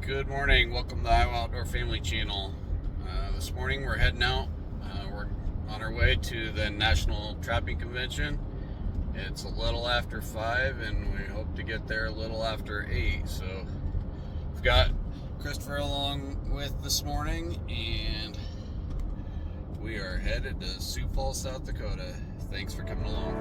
Good morning. Welcome to the Iowa Outdoor Family Channel. This morning we're heading out. We're on our way to the National Trapping Convention. It's a little after 5 and we hope to get there a little after 8. So we've got Christopher along with this morning and we are headed to Sioux Falls, South Dakota. Thanks for coming along.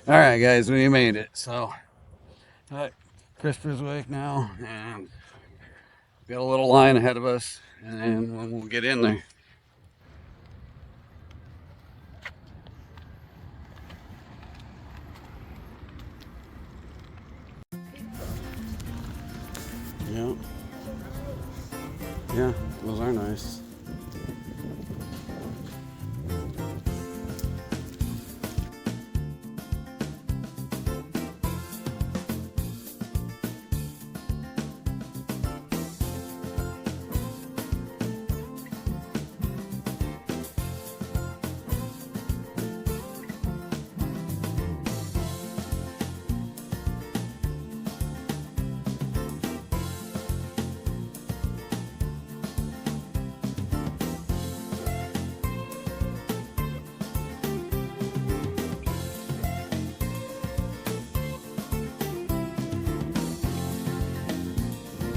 All right, guys, we made it. So, Christopher's awake now, and got a little line ahead of us, and we'll get in there. Yeah, yeah, those are nice.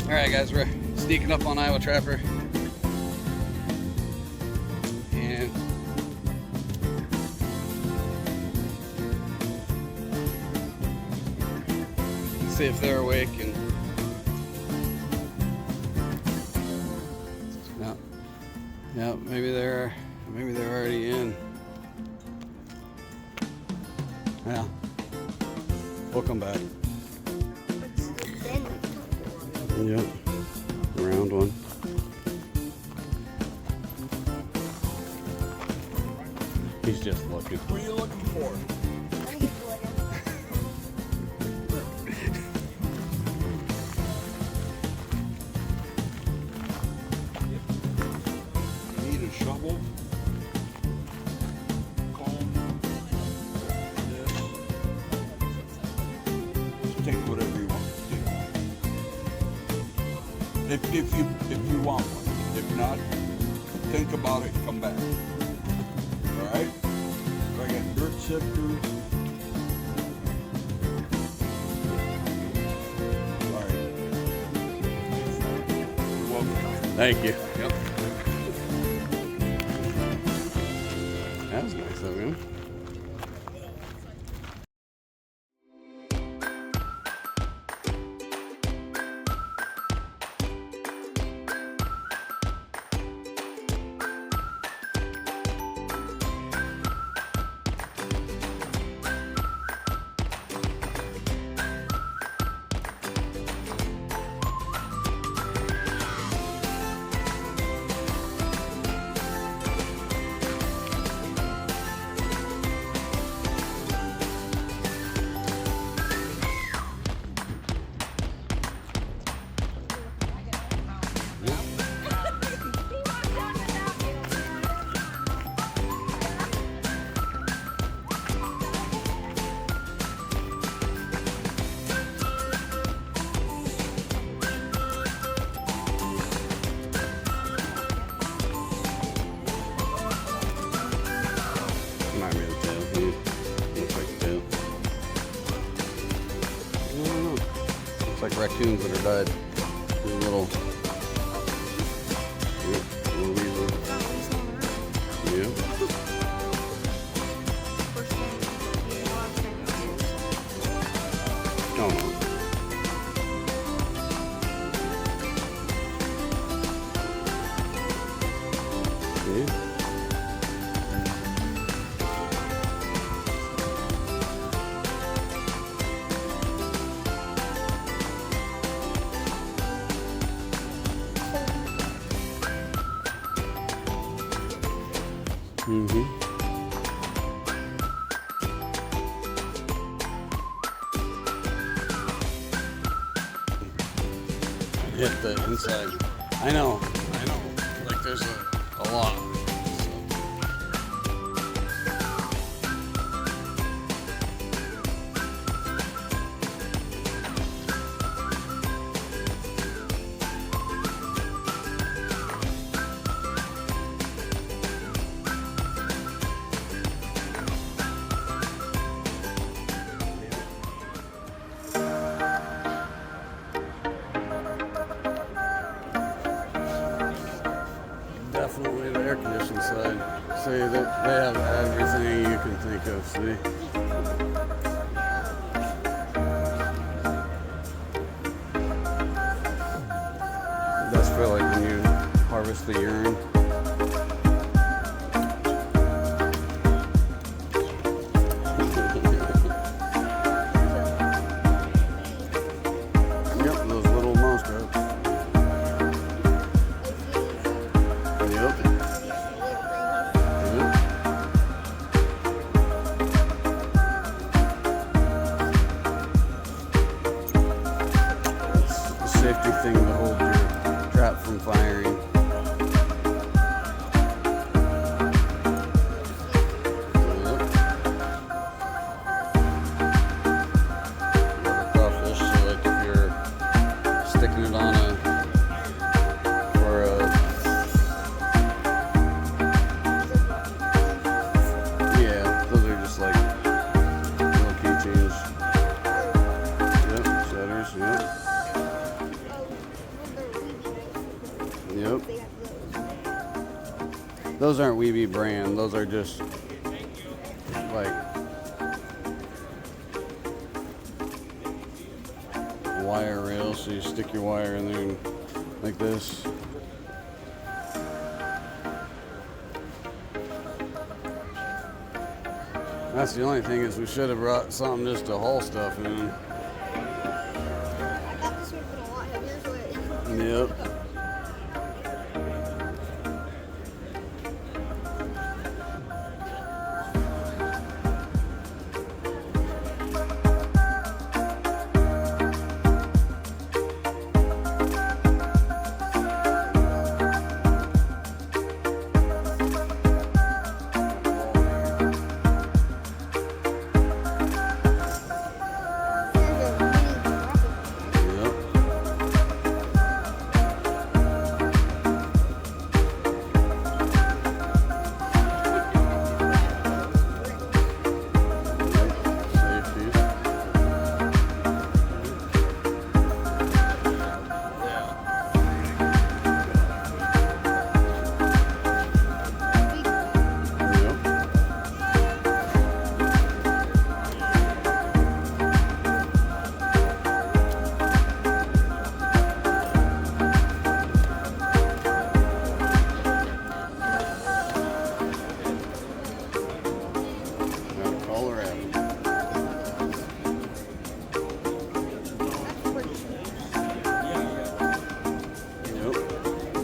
Alright guys, we're sneaking up on Iowa Trapper. And see if they're awake. And yeah, maybe they're already in. Yeah, we'll come back. Yep, round one. He's just looking. What are you looking for? You need a shovel, comb, this. Just take whatever you want to take. If you want one. If not, think about it and come back. Alright? So I got dirt sifters. Alright. You're welcome. Thank you. Yep. That was nice of him. Not really tail. Looks like a tail. I don't know. Looks like raccoons that are died. These little. Yep, little weasel. Yep. Oh no. Yeah. Hit the inside. I know. Like there's a lot. Definitely the air conditioning side. See that they have everything you can think of. See. It does feel like when you harvest the urine. Yep, those little muskrats. Safety thing to hold your trap from firing. Crawfish, so like if you're sticking it on yeah, those are just like little keychains. Yep, shutters, yep. Those aren't Weeby brand. Those are just like wire rails. So you stick your wire in there and like this. That's the only thing is we should have brought something just to haul stuff in. I thought this would have been a lot heavier, so it... Yep.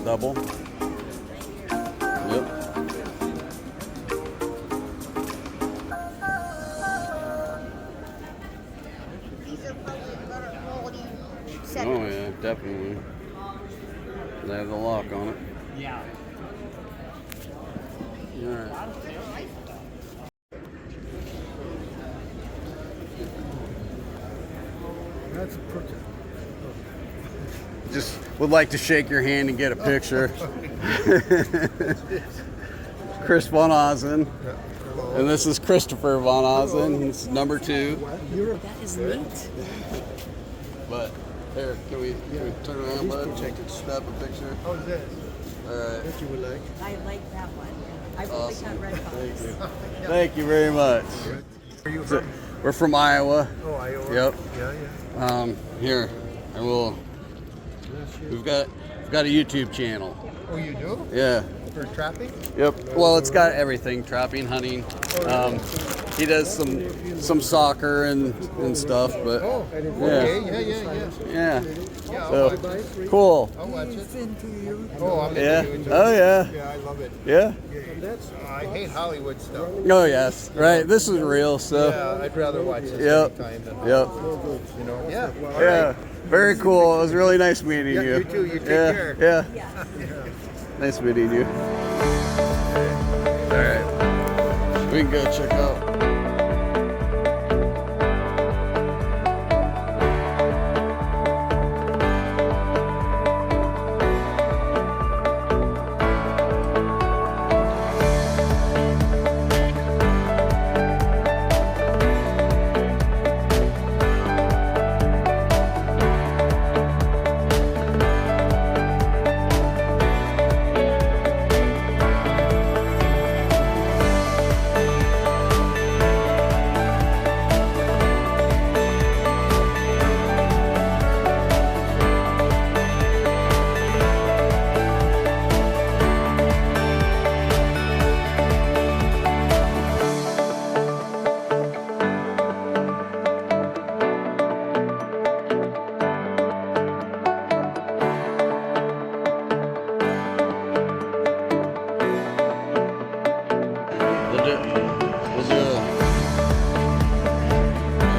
Double. Yep. These are probably better quality set. Oh yeah, definitely. They have the lock on it. Yeah. All right. That's a project. Just would like to shake your hand and get a picture. Chris Van Ozen. And this is Christopher Van Ozen. He's number 2. That is neat. But here, can we turn around, bud? Snap a picture. How's this? All right. That you would like? I like that one. I've only Awesome. got red Thank colors. you. Thank you very much. Where are you So, from? we're from Iowa. Oh, Iowa. Yep. Yeah. Here, and we've got a YouTube channel. Oh, you do? Yeah. For trapping? Yep. Well, it's got everything: trapping, hunting. He does some soccer and stuff, but Oh, yeah, okay. Yeah. yeah. I'll So cool. watch it. Oh, I'm Yeah. into you too. Oh yeah. Yeah, I love it. Yeah. I hate Hollywood stuff. Oh yes. Right. This is real. So. Yeah, I'd rather watch this Yep. anytime than Yep. you know. Yeah. All Yeah. right. Very cool. It was really nice meeting Yeah, you. you too. You take yeah. care. Yeah. Yeah. Nice meeting you. All right. We can go check out.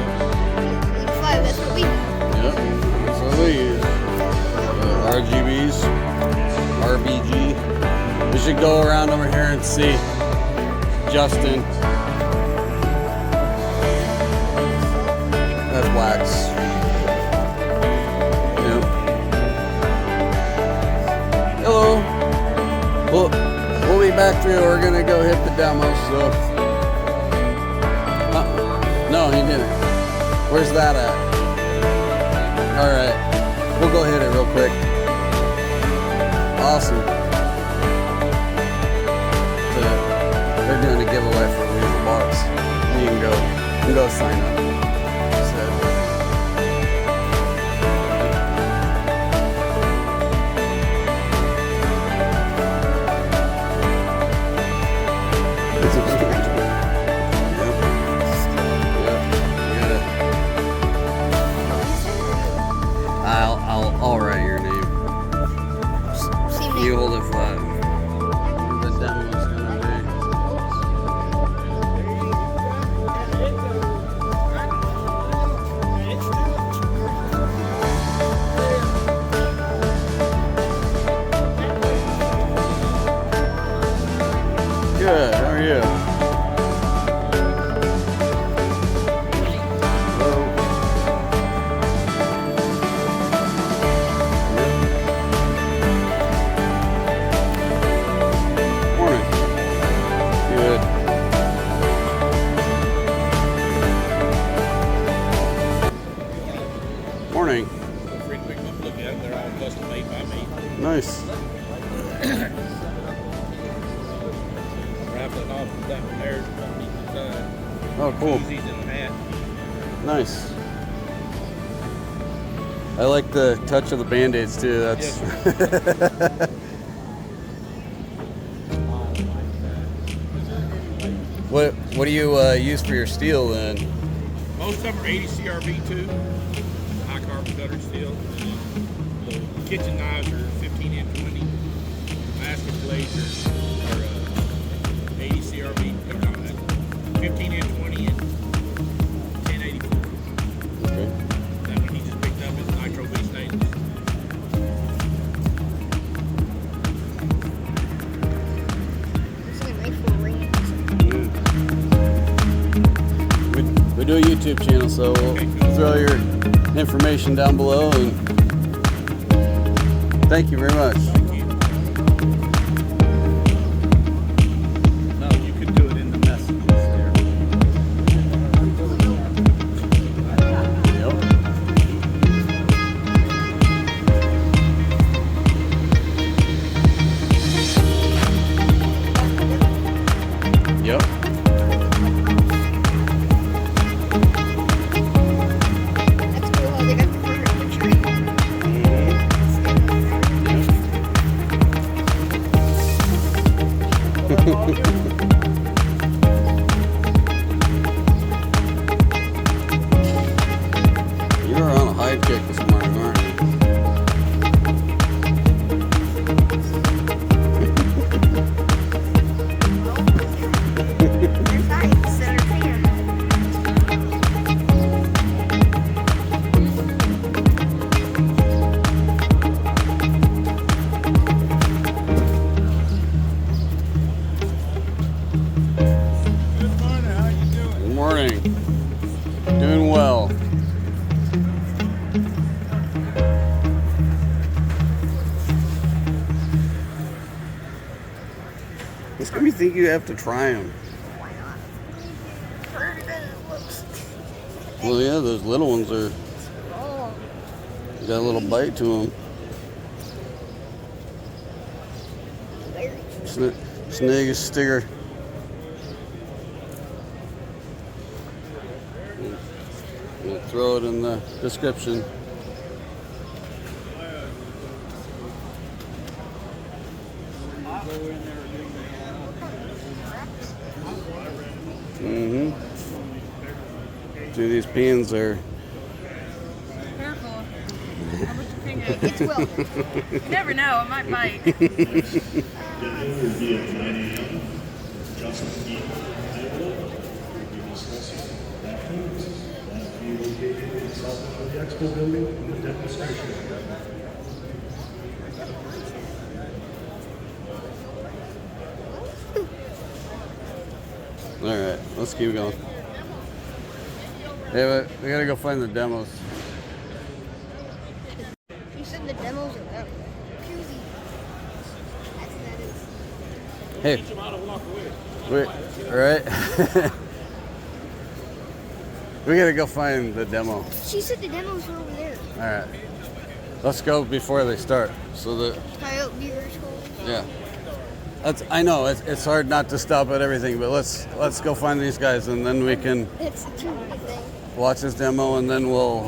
That's what we have. Yep, that's what we use. RGBs, RBG. We should go around over here and see Justin. That's wax. Yep. Hello. We'll be back through. We're gonna go hit the demo. So. No, he didn't. Where's that at? All right, we'll go hit it real quick. Awesome. They're doing a giveaway for Leave the Box. You can go sign up. So, I'll write your name. You hold it flat. The demo's gonna be. Good. How are you? Morning. Free to pick them up, look at them. They're all custom made by me. Nice. Raffling off that one there is one neat design. Oh, cool. Koozies and a hat. Nice. I like the touch of the Band-Aids too. That's What do you use for your steel then? Most of them are 80 CRB2, the high carbon cutter steel. The kitchen knives are 15 and 20. Basket blades are 80 CRB, or not, 15 and 20 and 1084. Okay. That one he just picked up is nitro B stainless. It's like made for rings. We do a YouTube channel, so we'll throw your information down below. And thank you very much. No, you could do it in the messages there. Yep. That's cool how they got the perfect picture. You were on a high kick this morning, aren't you? They're nice. They're tan. Good morning. Doing well. It's gonna be think you have to try them. Why not? Harder than it looks. Well, yeah, those little ones are Oh, got a little bite to them. very Snake is sticker. We'll throw it in the description. Mm-hmm. Dude, these pins are. Careful. How much your finger? It's welded. You never know, it might bite. Dinner will be at 9 a.m. Justin Keith Iowa will be discussing bathrooms that will be located south of the Expo building in the demonstration area. All right, let's keep going. Hey, but we gotta go find the demos. You said the demos are that koozie. That is. Hey, wait, all right. We gotta go find the demo. She said the demos were over there. All right, let's go before they start. So that Coyote beaver skulls. yeah. I know it's hard not to stop at everything, but let's go find these guys, and then we can It's a two-way thing. watch this demo, and then we'll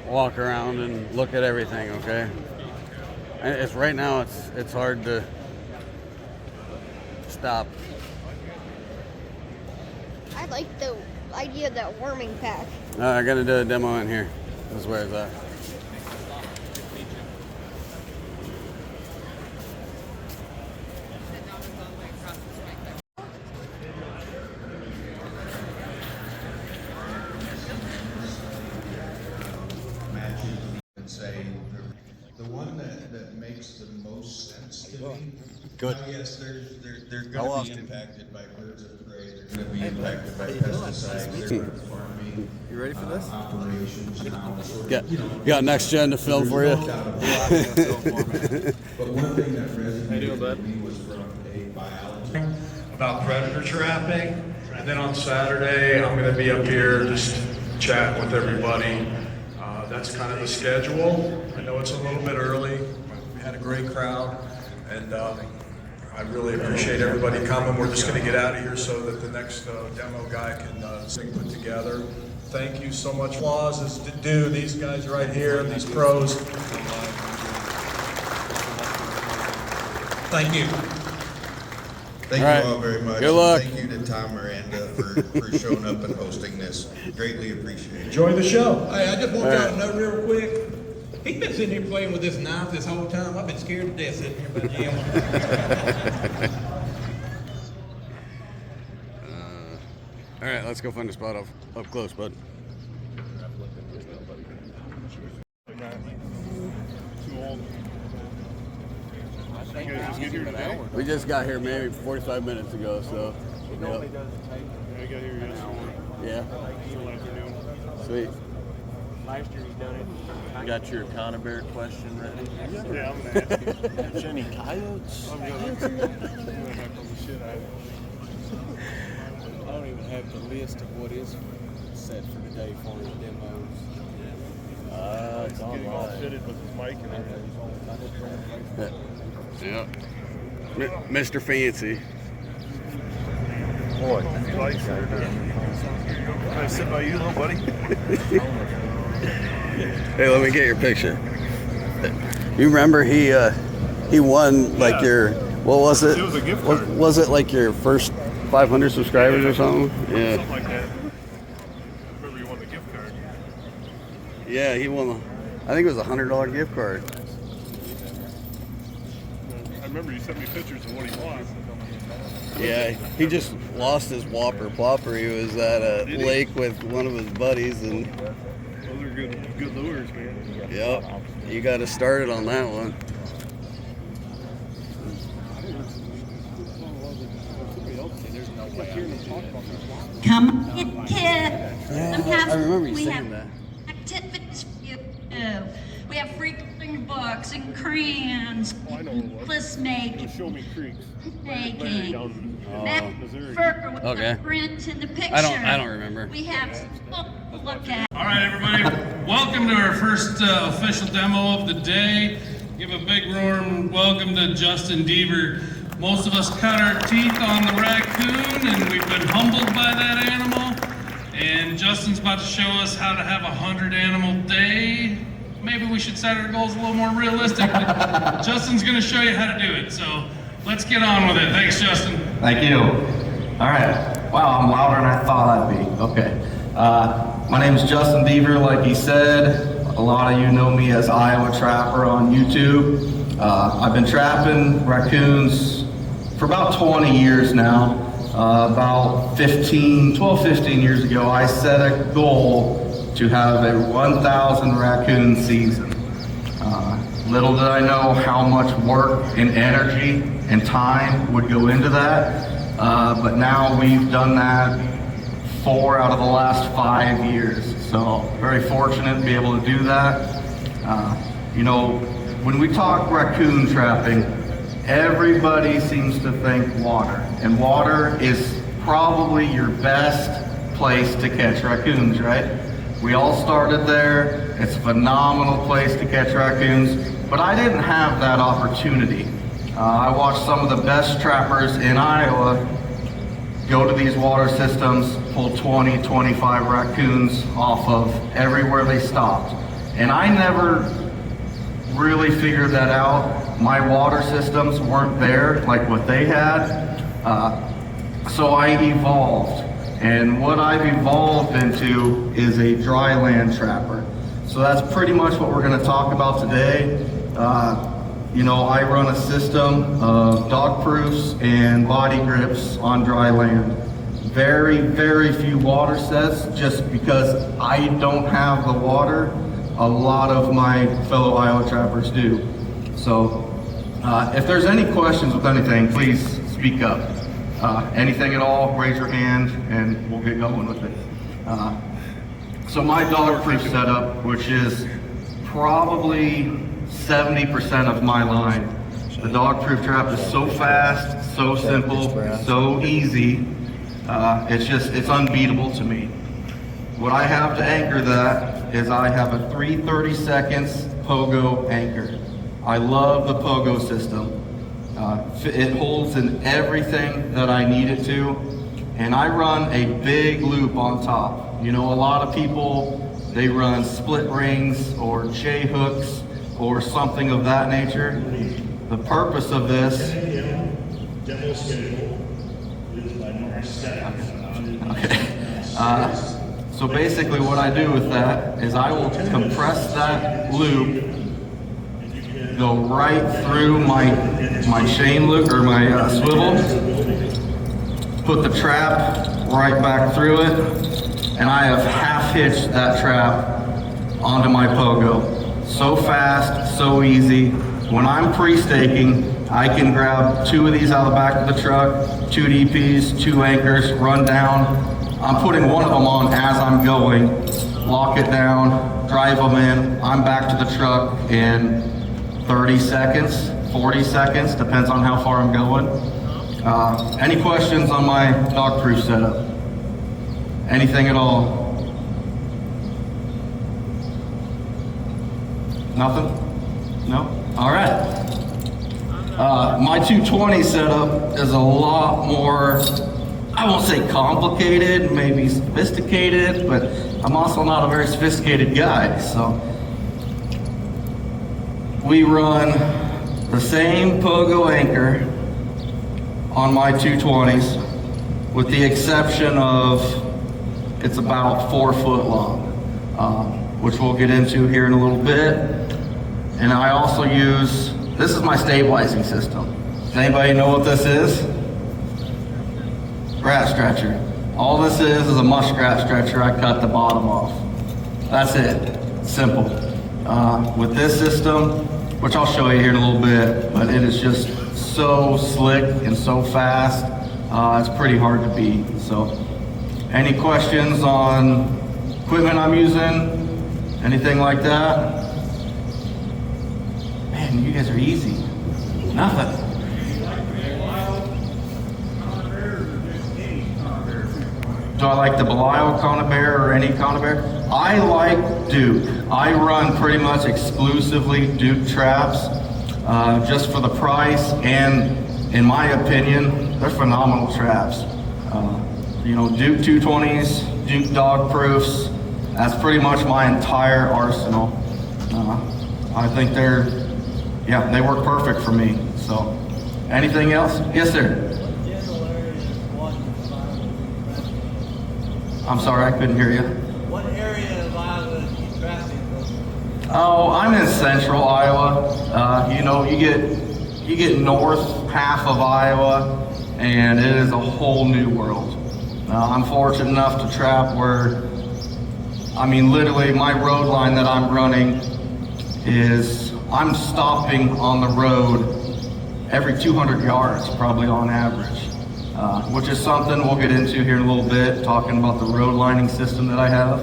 walk around and look at everything. Okay. And it's right now. It's hard to stop. I like the idea of that warming pack. I gotta do a demo in here. This is where it's at. And say the one that makes the most sense to me. Good. Yes, they're going to be impacted by birds of prey. They're going to be impacted by pesticides. They're farming. You ready for this? Operations now. Got next gen to film for you. But one thing that resonated with me was from a biologist About predator trapping. And then on Saturday, I'm going to be up here just chatting with everybody. That's kind of the schedule. I know it's a little bit early. We had a great crowd, and I really appreciate everybody coming. We're just going to get out of here so that the next demo guy can sing put together. Thank you so much. Applause is due. These guys right here, these pros. Thank you. Thank All right. you all very much. Good luck. Thank you to Tom Miranda for showing up and hosting this. Greatly appreciated. Enjoy the show. Hey, I just want y'all to know real quick. He's been sitting here playing with this knife this whole time. I've been scared to death sitting here by Jim. All right, let's go find a spot up close, bud. We just got here maybe 45 minutes ago, so. Yep. Yeah. Sweet. Last year he's done it. Got your conibear question ready? Yeah, I'm going to ask you. Catch any coyotes? I'm going to have the shit out of it. I don't even have the list of what is set for today for his demos. It's Getting all online. fitted with his mic and everything. Yeah. Mr. Fancy. Boy, He likes it. Can I sit by you, little buddy? Hey, let me get your picture. You remember he won like your, what was it? It was a gift card. Was it like your first 500 subscribers or something? Yeah. Something like that. Remember you won the gift card. Yeah, he won. I think it was $100 gift card. I remember you sent me pictures of what he won. Yeah, he just lost his whopper plopper. He was at a lake with one of his buddies, and Those are good lures, man. yep, you got to start it on that one. Come on, kid. I remember you saying that. Activities for you to do. We have free coloring books and crayons, I know what it was. list making, Show me creeks. making. Down Missouri. With Okay. the print in the picture. I don't remember. We have some to look at. All right, everybody, welcome to our first official demo of the day. Give a big warm welcome to Justin Deaver. Most of us cut our teeth on the raccoon, and we've been humbled by that animal. And Justin's about to show us how to have a 100-animal day. Maybe we should set our goals a little more realistic, but Justin's gonna show you how to do it. So let's get on with it. Thanks, Justin. Thank you. All right. Wow, I'm louder than I thought I'd be. Okay. My name is Justin Deaver, like he said. A lot of you know me as Iowa Trapper on YouTube. I've been trapping raccoons for about 20 years now. About 12, 15 years ago, I set a goal to have a 1,000 raccoon season. Little did I know how much work and energy and time would go into that, but now we've done that 4 out of the last 5 years. So very fortunate to be able to do that. You know, when we talk raccoon trapping, everybody seems to think water, and water is probably your best place to catch raccoons, right? We all started there. It's a phenomenal place to catch raccoons, but I didn't have that opportunity. I watched some of the best trappers in Iowa go to these water systems, pull 20, 25 raccoons off of everywhere they stopped. And I never really figured that out. My water systems weren't there like what they had. So I evolved. And what I've evolved into is a dry land trapper. So that's pretty much what we're gonna talk about today. You know, I run a system of dog proofs and body grips on dry land. Very, very few water sets, just because I don't have the water. A lot of my fellow Iowa trappers do. So if there's any questions with anything, please speak up. Anything at all, raise your hand and we'll get going with it. So my dog proof setup, which is probably 70% of my line. The dog proof trap is so fast, so simple, so easy. It's unbeatable to me. What I have to anchor that is I have a 330 seconds pogo anchor. I love the pogo system. It holds in everything that I need it to, and I run a big loop on top. You know, a lot of people, they run split rings or J hooks or something of that nature. The purpose of this, demo schedule is by March 2nd. okay. So basically what I do with that is I will compress that loop, go right through my chain loop or my swivel, put the trap right back through it, and I have half hitched that trap onto my pogo. So fast, so easy. When I'm pre-staking, I can grab 2 of these out of the back of the truck, 2 DPs, 2 anchors, run down. I'm putting one of them on as I'm going, lock it down, drive them in. I'm back to the truck in 30 seconds, 40 seconds, depends on how far I'm going. Any questions on my dog proof setup? Anything at all? Nothing? No? All right. My 220 setup is a lot more, I won't say complicated, maybe sophisticated, but I'm also not a very sophisticated guy, so. We run the same pogo anchor on my 220s, with the exception of it's about 4 foot long, which we'll get into here in a little bit. And I also use, this is my stabilizing system. Does anybody know what this is? Rat stretcher. All this is a muskrat stretcher. I cut the bottom off. That's it. Simple. With this system, which I'll show you here in a little bit, but it is just so slick and so fast. It's pretty hard to beat. So, any questions on equipment I'm using? Anything like that? Man, you guys are easy. Nothing. Do I like the Belial conibear or any conibear? I like Duke. I run pretty much exclusively Duke traps, just for the price, and in my opinion, they're phenomenal traps. You know, Duke 220s, Duke dog proofs, that's pretty much my entire arsenal. I think they work perfect for me. So, anything else? Yes, sir. I'm sorry, I couldn't hear you. What area of Iowa are you trapping from? Oh, I'm in central Iowa. You know, you get north half of Iowa, and it is a whole new world. I'm fortunate enough to trap where, I mean, literally my road line that I'm running is, I'm stopping on the road every 200 yards, probably on average. Which is something we'll get into here in a little bit, talking about the road lining system that I have.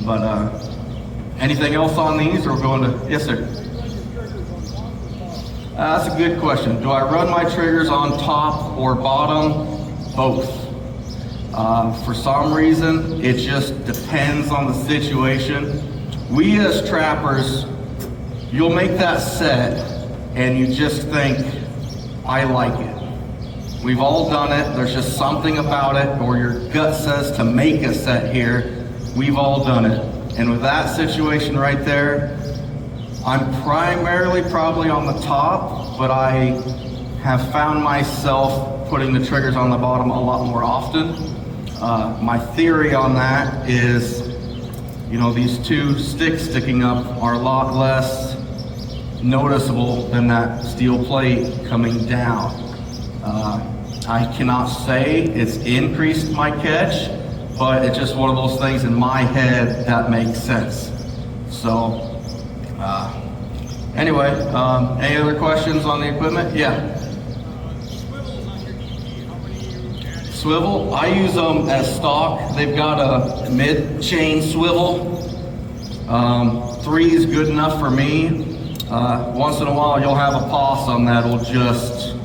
But anything else on these, or we're going to, yes sir? That's a good question. Do I run my triggers on top or bottom? Both. For some reason, it just depends on the situation. We as trappers, you'll make that set and you just think, I like it. We've all done it. There's just something about it, or your gut says to make a set here. We've all done it. And with that situation right there, I'm primarily probably on the top, but I have found myself putting the triggers on the bottom a lot more often. My theory on that is, you know, these two sticks sticking up are a lot less noticeable than that steel plate coming down. I cannot say it's increased my catch, but it's just one of those things in my head that makes sense. So, anyway, any other questions on the equipment? Yeah. Swivel, I use them as stock. They've got a mid-chain swivel. 3 is good enough for me. Once in a while you'll have a possum that'll just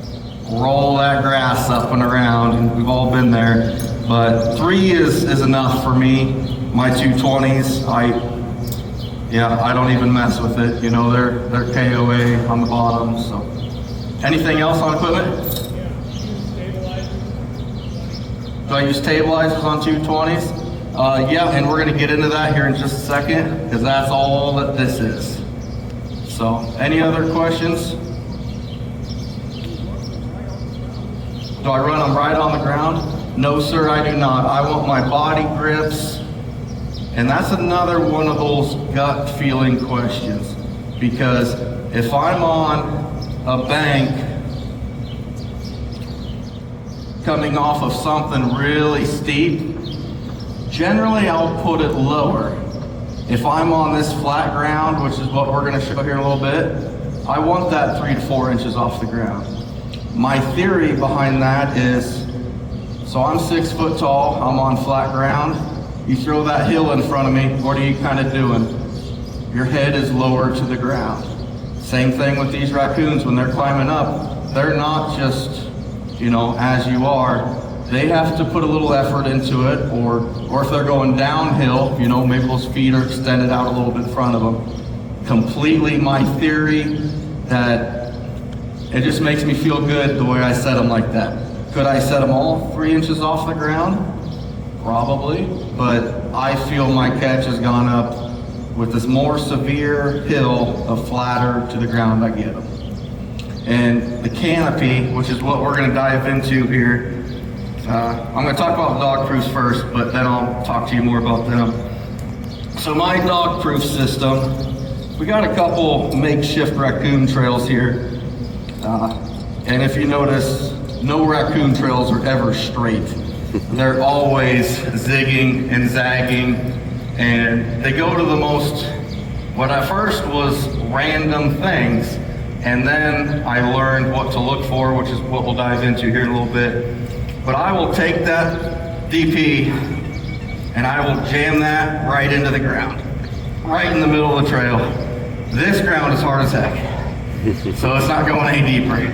roll that grass up and around, and we've all been there. But 3 is enough for me. My 220s, I don't even mess with it. You know, they're KOA on the bottom. So, anything else on equipment? Do I use stabilizers on 220s? Yeah, and we're gonna get into that here in just a second, because that's all that this is. So, any other questions? Do I run them right on the ground? No, sir, I do not. I want my body grips, and that's another one of those gut feeling questions, because if I'm on a bank coming off of something really steep, generally I'll put it lower. If I'm on this flat ground, which is what we're gonna show here in a little bit, I want that 3 to 4 inches off the ground. My theory behind that is, so I'm 6 foot tall, I'm on flat ground, you throw that hill in front of me, what are you kind of doing? Your head is lower to the ground. Same thing with these raccoons when they're climbing up. They're not just, you know, as you are. They have to put a little effort into it, or if they're going downhill, you know, maybe those feet are extended out a little bit in front of them. Completely my theory that it just makes me feel good the way I set them like that. Could I set them all 3 inches off the ground? Probably, but I feel my catch has gone up with this more severe hill the flatter to the ground I get them. And the canopy, which is what we're going to dive into here. I'm going to talk about dog proofs first, but then I'll talk to you more about them. So my dog proof system, we got a couple makeshift raccoon trails here. And if you notice, no raccoon trails are ever straight. They're always zigging and zagging, and they go to the most, what at first was random things, and then I learned what to look for, which is what we'll dive into here in a little bit. But I will take that DP and I will jam that right into the ground, right in the middle of the trail. This ground is hard as heck, so it's not going any deeper.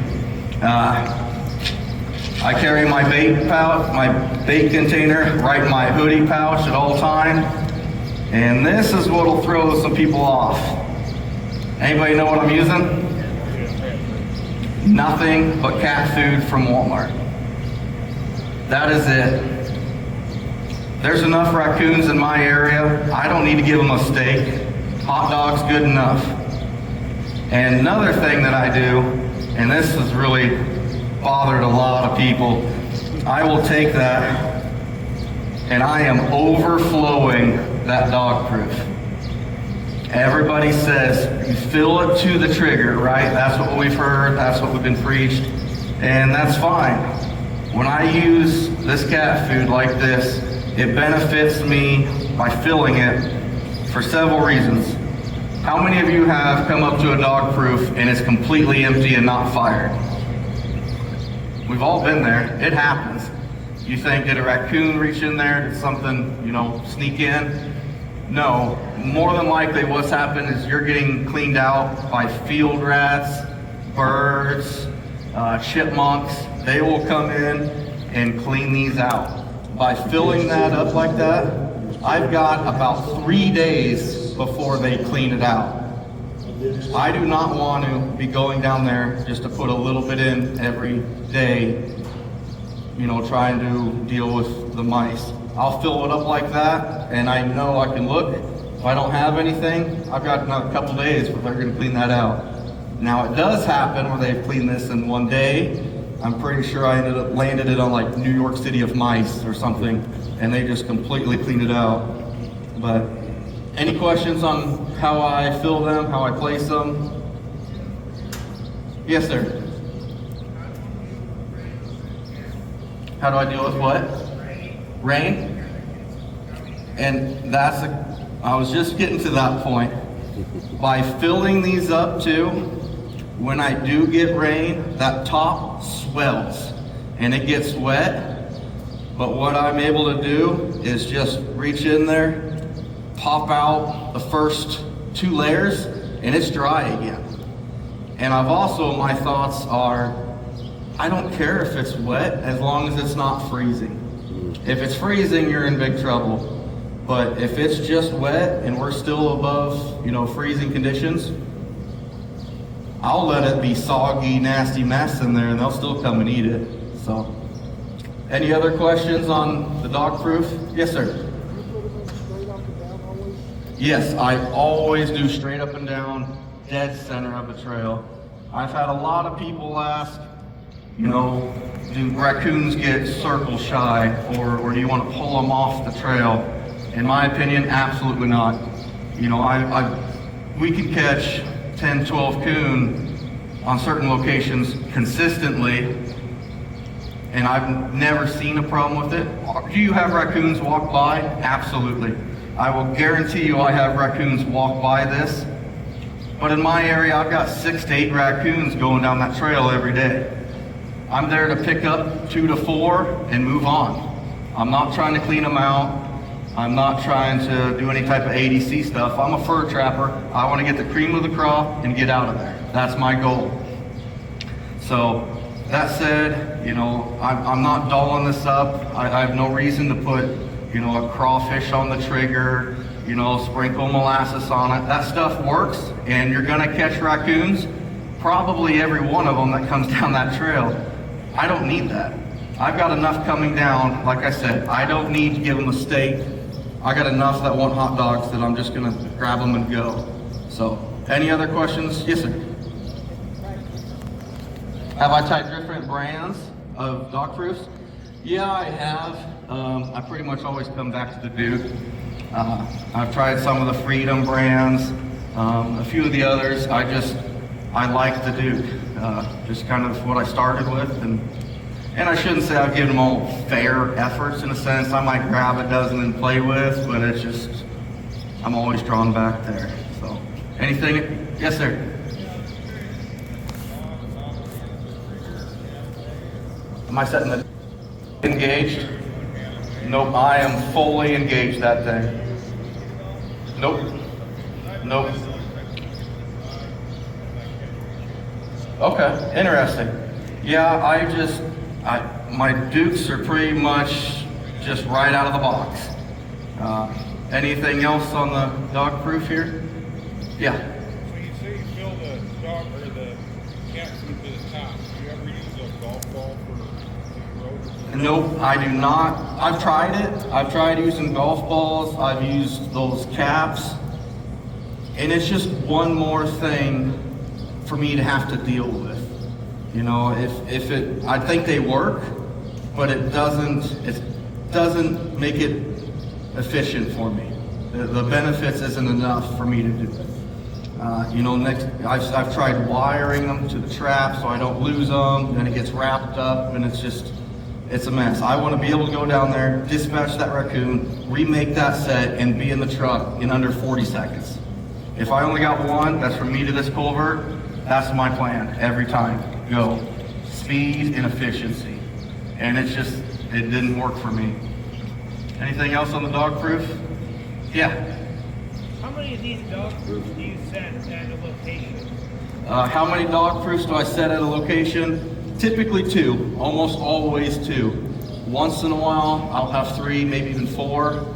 I carry my bait pouch, my bait container, right in my hoodie pouch at all times, and this is what will throw some people off. Anybody know what I'm using? Nothing but cat food from Walmart. That is it. There's enough raccoons in my area. I don't need to give them a steak. Hot dog's good enough. And another thing that I do, and this has really bothered a lot of people, I will take that and I am overflowing that dog proof. Everybody says you fill it to the trigger, right? That's what we've heard, that's what we've been preached, and that's fine. When I use this cat food like this, it benefits me by filling it for several reasons. How many of you have come up to a dog proof and it's completely empty and not fired? We've all been there, it happens. You think, did a raccoon reach in there? Did something, you know, sneak in? No, more than likely what's happened is you're getting cleaned out by field rats, birds, chipmunks. They will come in and clean these out. by filling that up like that, I've got about 3 days before they clean it out. I do not want to be going down there just to put a little bit in every day, you know, trying to deal with the mice. I'll fill it up like that, and I know I can look. If I don't have anything, I've got another couple days before they're gonna clean that out. Now it does happen where they've cleaned this in one day. I'm pretty sure I ended up landed it on like New York City of mice or something, and they just completely cleaned it out. But any questions on how I fill them, how I place them? Yes, sir. How do I deal with what? Rain? And I was just getting to that point. By filling these up too, when I do get rain, that top swells and it gets wet. But what I'm able to do is just reach in there, pop out the first 2 layers, and it's dry again. And my thoughts are, I don't care if it's wet as long as it's not freezing. If it's freezing, you're in big trouble. But if it's just wet and we're still above, you know, freezing conditions, I'll let it be soggy, nasty mess in there and they'll still come and eat it. So, any other questions on the dog proof? Yes, sir. Yes, I always do straight up and down, dead center of the trail. I've had a lot of people ask, you know, do raccoons get circle shy, or do you want to pull them off the trail? In my opinion, absolutely not. You know, we can catch 10, 12 coon on certain locations consistently, and I've never seen a problem with it. Do you have raccoons walk by? Absolutely. I will guarantee you I have raccoons walk by this. But in my area, I've got 6 to 8 raccoons going down that trail every day. I'm there to pick up 2 to 4 and move on. I'm not trying to clean them out. I'm not trying to do any type of ADC stuff. I'm a fur trapper. I want to get the cream of the crop and get out of there. That's my goal. So that said, you know, I'm not dulling this up. I have no reason to put, you know, a crawfish on the trigger, you know, sprinkle molasses on it. That stuff works, and you're gonna catch raccoons, probably every one of them that comes down that trail. I don't need that. I've got enough coming down. Like I said, I don't need to give them a steak. I got enough that want hot dogs that I'm just gonna grab them and go. So, any other questions? Yes, sir. Have I tried different brands of dog proofs? Yeah, I have. I pretty much always come back to the Duke. I've tried some of the Freedom brands, a few of the others. I like the Duke. Just kind of what I started with, and I shouldn't say I've given them all fair efforts in a sense. I might grab a dozen and play with, but it's just, I'm always drawn back there. So, anything? Yes, sir. Am I setting the engaged? Nope, I am fully engaged that day. Nope. Nope. Okay, interesting. Yeah, my Dukes are pretty much just right out of the box. Anything else on the dog proof here? Yeah. So you say you fill the dog or the cat food to the top. Do you ever use a golf ball for the road? Nope, I do not. I've tried it. I've tried using golf balls. I've used those caps. And it's just one more thing for me to have to deal with. You know, I think they work, but it doesn't make it efficient for me. The benefits isn't enough for me to do it. You know, I've tried wiring them to the trap so I don't lose them, then it gets wrapped up, and it's a mess. I want to be able to go down there, dispatch that raccoon, remake that set, and be in the truck in under 40 seconds. If I only got one, that's from me to this culvert, that's my plan every time. Go. Speed and efficiency. And it didn't work for me. Anything else on the dog proof? Yeah. How many of these dog proofs do you set at a location? How many dog proofs do I set at a location? Typically 2, almost always 2. Once in a while, I'll have 3, maybe even 4.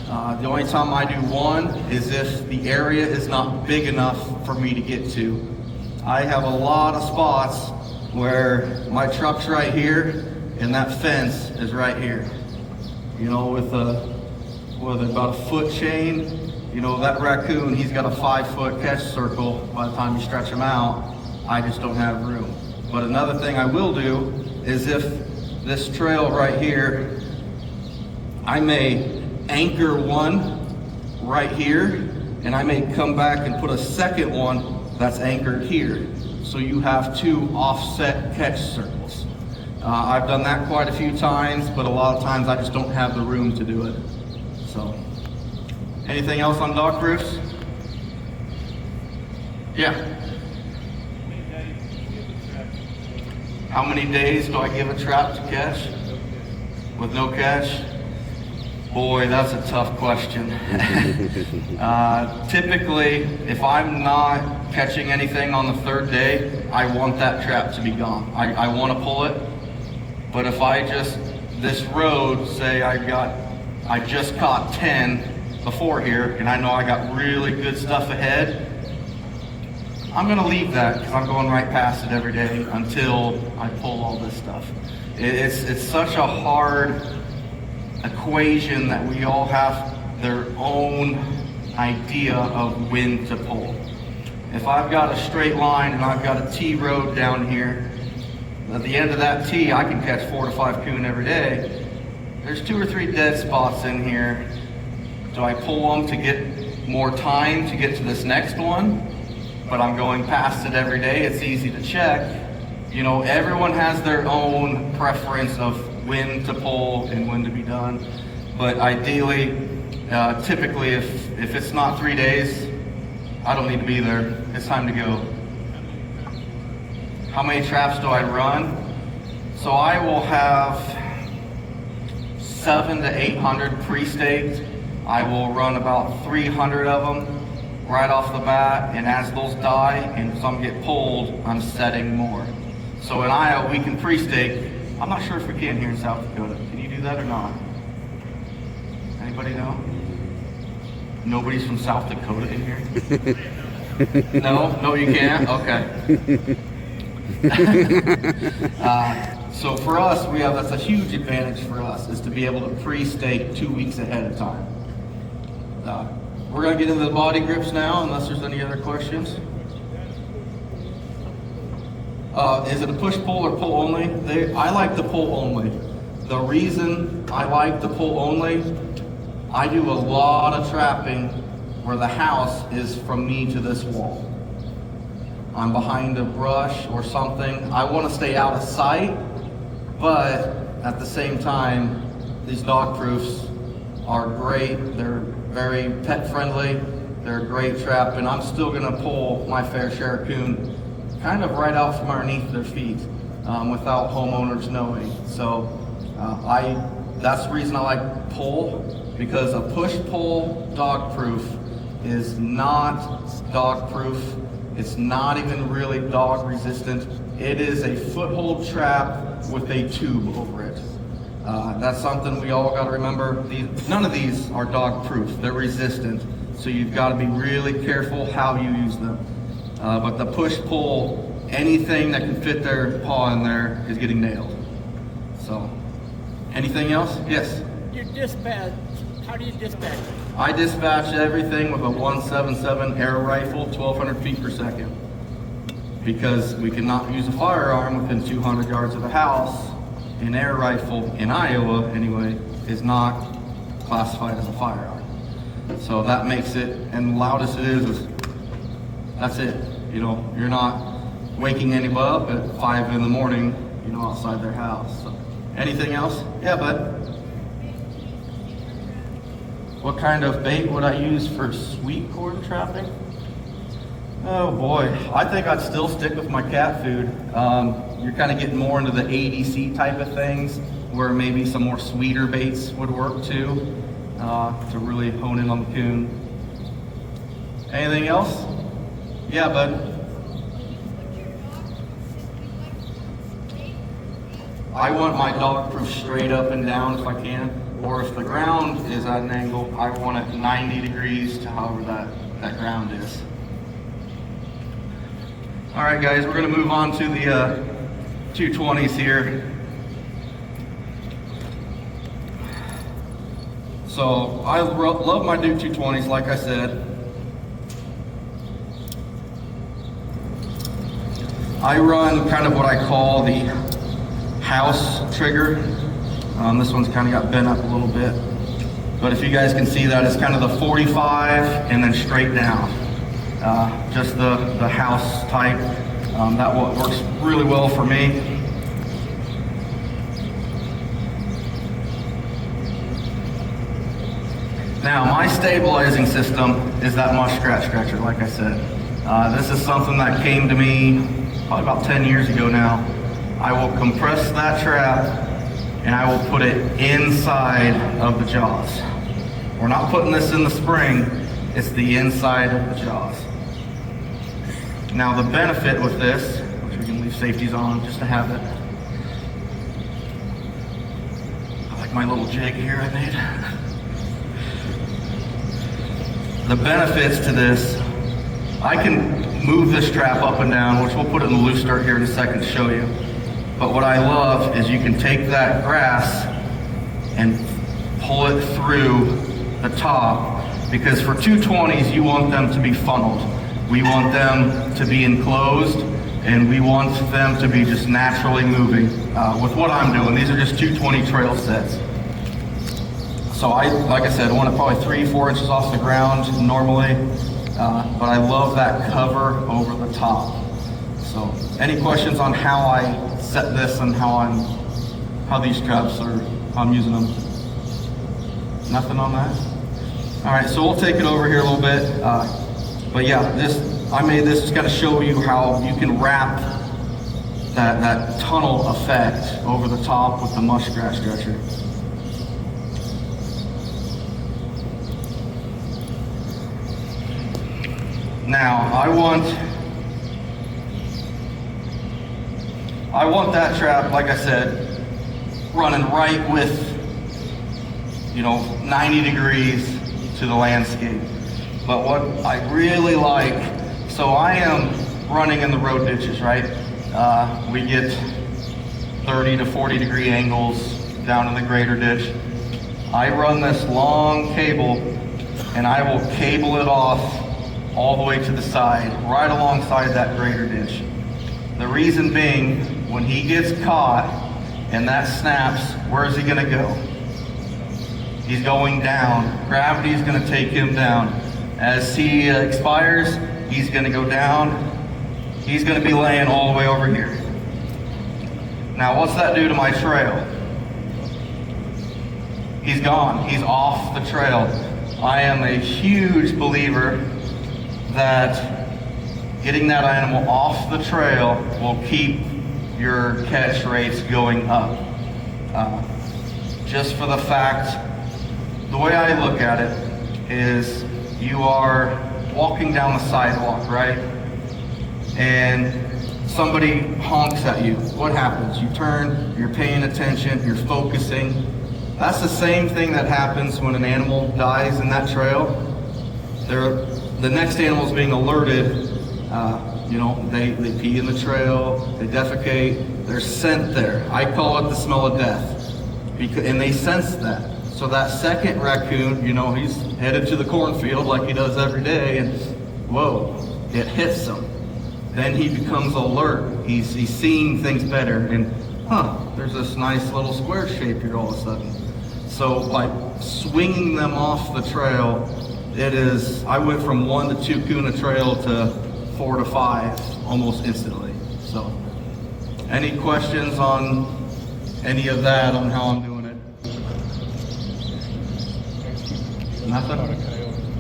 The only time I do 1 is if the area is not big enough for me to get to. I have a lot of spots where my truck's right here and that fence is right here. You know, with about a foot chain, you know, that raccoon, he's got a 5-foot catch circle. By the time you stretch him out, I just don't have room. But another thing I will do is if this trail right here, I may anchor one right here, and I may come back and put a second one that's anchored here. So you have 2 offset catch circles. I've done that quite a few times, but a lot of times I just don't have the room to do it. So, anything else on dog proofs? Yeah. How many days do I give a trap to catch with no catch? Boy, that's a tough question. Typically, if I'm not catching anything on the 3rd day, I want that trap to be gone. I want to pull it. But if this road, say I just caught 10 before here, and I know I got really good stuff ahead, I'm gonna leave that because I'm going right past it every day until I pull all this stuff. It's such a hard equation that we all have their own idea of when to pull. If I've got a straight line and I've got a T road down here, at the end of that T, I can catch 4 to 5 coon every day. There's 2 or 3 dead spots in here. Do I pull them to get more time to get to this next one? But I'm going past it every day. It's easy to check. You know, everyone has their own preference of when to pull and when to be done. But ideally, typically, if it's not 3 days, I don't need to be there. It's time to go. How many traps do I run? So I will have 700 to 800 pre-staked. I will run about 300 of them right off the bat, and as those die and some get pulled, I'm setting more. So in Iowa, we can pre-stake. I'm not sure if we can here in South Dakota. Can you do that or not? Anybody know? Nobody's from South Dakota in here? No, you can't? Okay. So for us, that's a huge advantage for us, is to be able to pre-stake 2 weeks ahead of time. We're going to get into the body grips now, unless there's any other questions. Is it a push-pull or pull only? I like the pull only. The reason I like the pull only, I do a lot of trapping where the house is from me to this wall. I'm behind a brush or something. I want to stay out of sight, but at the same time, these dog proofs are great. They're very pet friendly. They're a great trap, and I'm still gonna pull my fair share of coon kind of right out from underneath their feet without homeowners knowing. So that's the reason I like pull, because a push-pull dog proof is not dog proof. It's not even really dog resistant. It is a foothold trap with a tube over it. That's something we all got to remember. None of these are dog proof. They're resistant. So you've got to be really careful how you use them. But the push-pull, anything that can fit their paw in there is getting nailed. So, anything else? Yes? Your dispatch, how do you dispatch? I dispatch everything with a 177 air rifle, 1,200 feet per second. Because we cannot use a firearm within 200 yards of the house. An air rifle, in Iowa anyway, is not classified as a firearm. So that makes it, and the loudest it is that's it. You know, you're not waking anybody up at 5 in the morning, you know, outside their house. So, anything else? Yeah, bud. What kind of bait would I use for sweet corn trapping? Oh boy, I think I'd still stick with my cat food. You're kind of getting more into the ADC type of things, where maybe some more sweeter baits would work too, to really hone in on the coon. Anything else? Yeah, bud. I want my dog proof straight up and down if I can, or if the ground is at an angle, I want it 90 degrees to however that ground is. All right, guys, we're gonna move on to the 220s here. So I love my Duke 220s, like I said. I run kind of what I call the house trigger. This one's kind of got bent up a little bit. But if you guys can see that, it's kind of the 45 and then straight down. Just the house type. That works really well for me. Now, my stabilizing system is that muskrat stretcher, like I said. This is something that came to me probably about 10 years ago now. I will compress that trap and I will put it inside of the jaws. We're not putting this in the spring, it's the inside of the jaws. Now, the benefit with this, which we can leave safeties on just to have it. I like my little jig here I made. The benefits to this, I can move this trap up and down, which we'll put it in the loose start here in a second to show you. But what I love is you can take that grass and pull it through the top, because for 220s, you want them to be funneled. We want them to be enclosed, and we want them to be just naturally moving. With what I'm doing, these are just 220 trail sets. So like I said, I want it probably 3-4 inches off the ground normally, but I love that cover over the top. So any questions on how I set this and how these traps are, how I'm using them? Nothing on that? All right, so we'll take it over here a little bit. But yeah, I made this just kind of show you how you can wrap that tunnel effect over the top with the muskrat stretcher. Now, I want that trap, like I said, running right with, 90 degrees to the landscape. But what I really like, so I am running in the road ditches, right? We get 30 to 40 degree angles down in the greater ditch. I run this long cable and I will cable it off all the way to the side, right alongside that greater ditch. The reason being, when he gets caught and that snaps, where is he gonna go? He's going down. Gravity is gonna take him down. As he expires, he's gonna go down. He's gonna be laying all the way over here. Now, what's that do to my trail? He's gone, he's off the trail. I am a huge believer that getting that animal off the trail will keep your catch rates going up. Just for the fact, the way I look at it is you are walking down the sidewalk, right? And somebody honks at you. What happens? You turn, you're paying attention, you're focusing. That's the same thing that happens when an animal dies in that trail. The next animal is being alerted. They pee in the trail, they defecate, there's scent there. I call it the smell of death, and they sense that. So that second raccoon, he's headed to the cornfield like he does every day, and whoa, it hits him. Then he becomes alert. He's seeing things better, and there's this nice little square shape here all of a sudden. So by swinging them off the trail, I went from 1 to 2 coon a trail to 4 to 5 almost instantly. So any questions on any of that, on how I'm doing it? Nothing?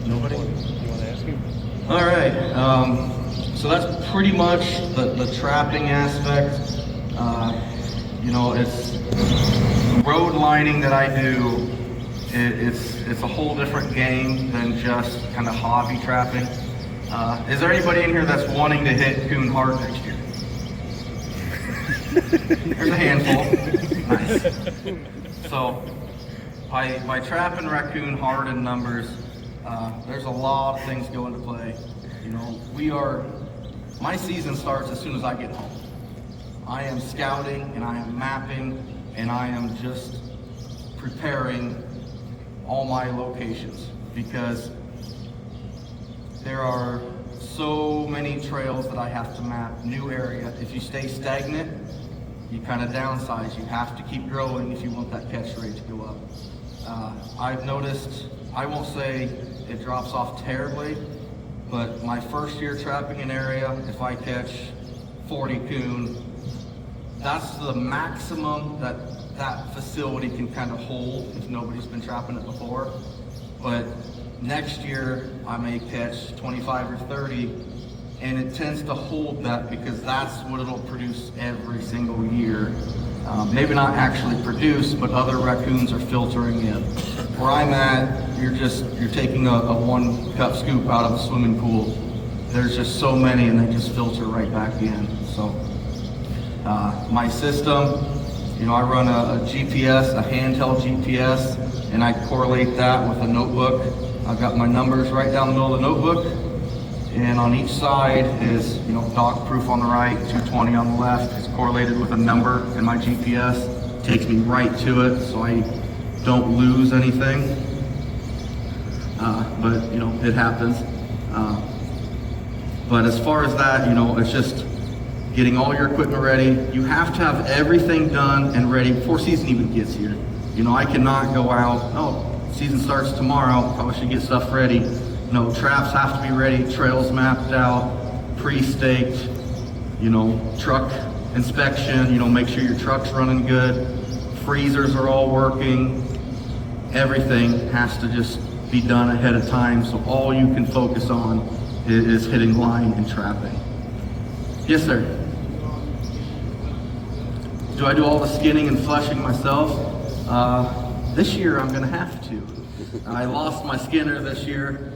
Nobody? You want to ask him? All right, so that's pretty much the trapping aspect. It's the road lining that I do. It's a whole different game than just kind of hobby trapping. Is there anybody in here that's wanting to hit coon hard next year? There's a handful. Nice. So, by trapping raccoon hard in numbers, there's a lot of things go into play. You know, my season starts as soon as I get home. I am scouting and I am mapping and I am just preparing all my locations because there are so many trails that I have to map, new area. If you stay stagnant, you kind of downsize. You have to keep growing if you want that catch rate to go up. I've noticed, I won't say it drops off terribly, but my first year trapping an area, if I catch 40 coon, that's the maximum that facility can kind of hold if nobody's been trapping it before. But next year I may catch 25 or 30, and it tends to hold that because that's what it'll produce every single year. Maybe not actually produce, but other raccoons are filtering in. Where I'm at, you're taking a 1 cup scoop out of a swimming pool. There's just so many and they just filter right back in. So my system, you know, I run a GPS, a handheld GPS, and I correlate that with a notebook. I've got my numbers right down the middle of the notebook, and on each side is, you know, dog proof on the right, 220 on the left. It's correlated with a number, and my GPS takes me right to it, so I don't lose anything. But you know, it happens. But as far as that, you know, it's just getting all your equipment ready. You have to have everything done and ready before season even gets here. You know, I cannot go out, oh, season starts tomorrow, probably should get stuff ready. No, traps have to be ready, trails mapped out, pre-staked, you know, truck inspection, you know, make sure your truck's running good, freezers are all working, everything has to just be done ahead of time, so all you can focus on is hitting line and trapping. Yes, sir. Do I do all the skinning and flushing myself? This year I'm gonna have to. I lost my skinner this year.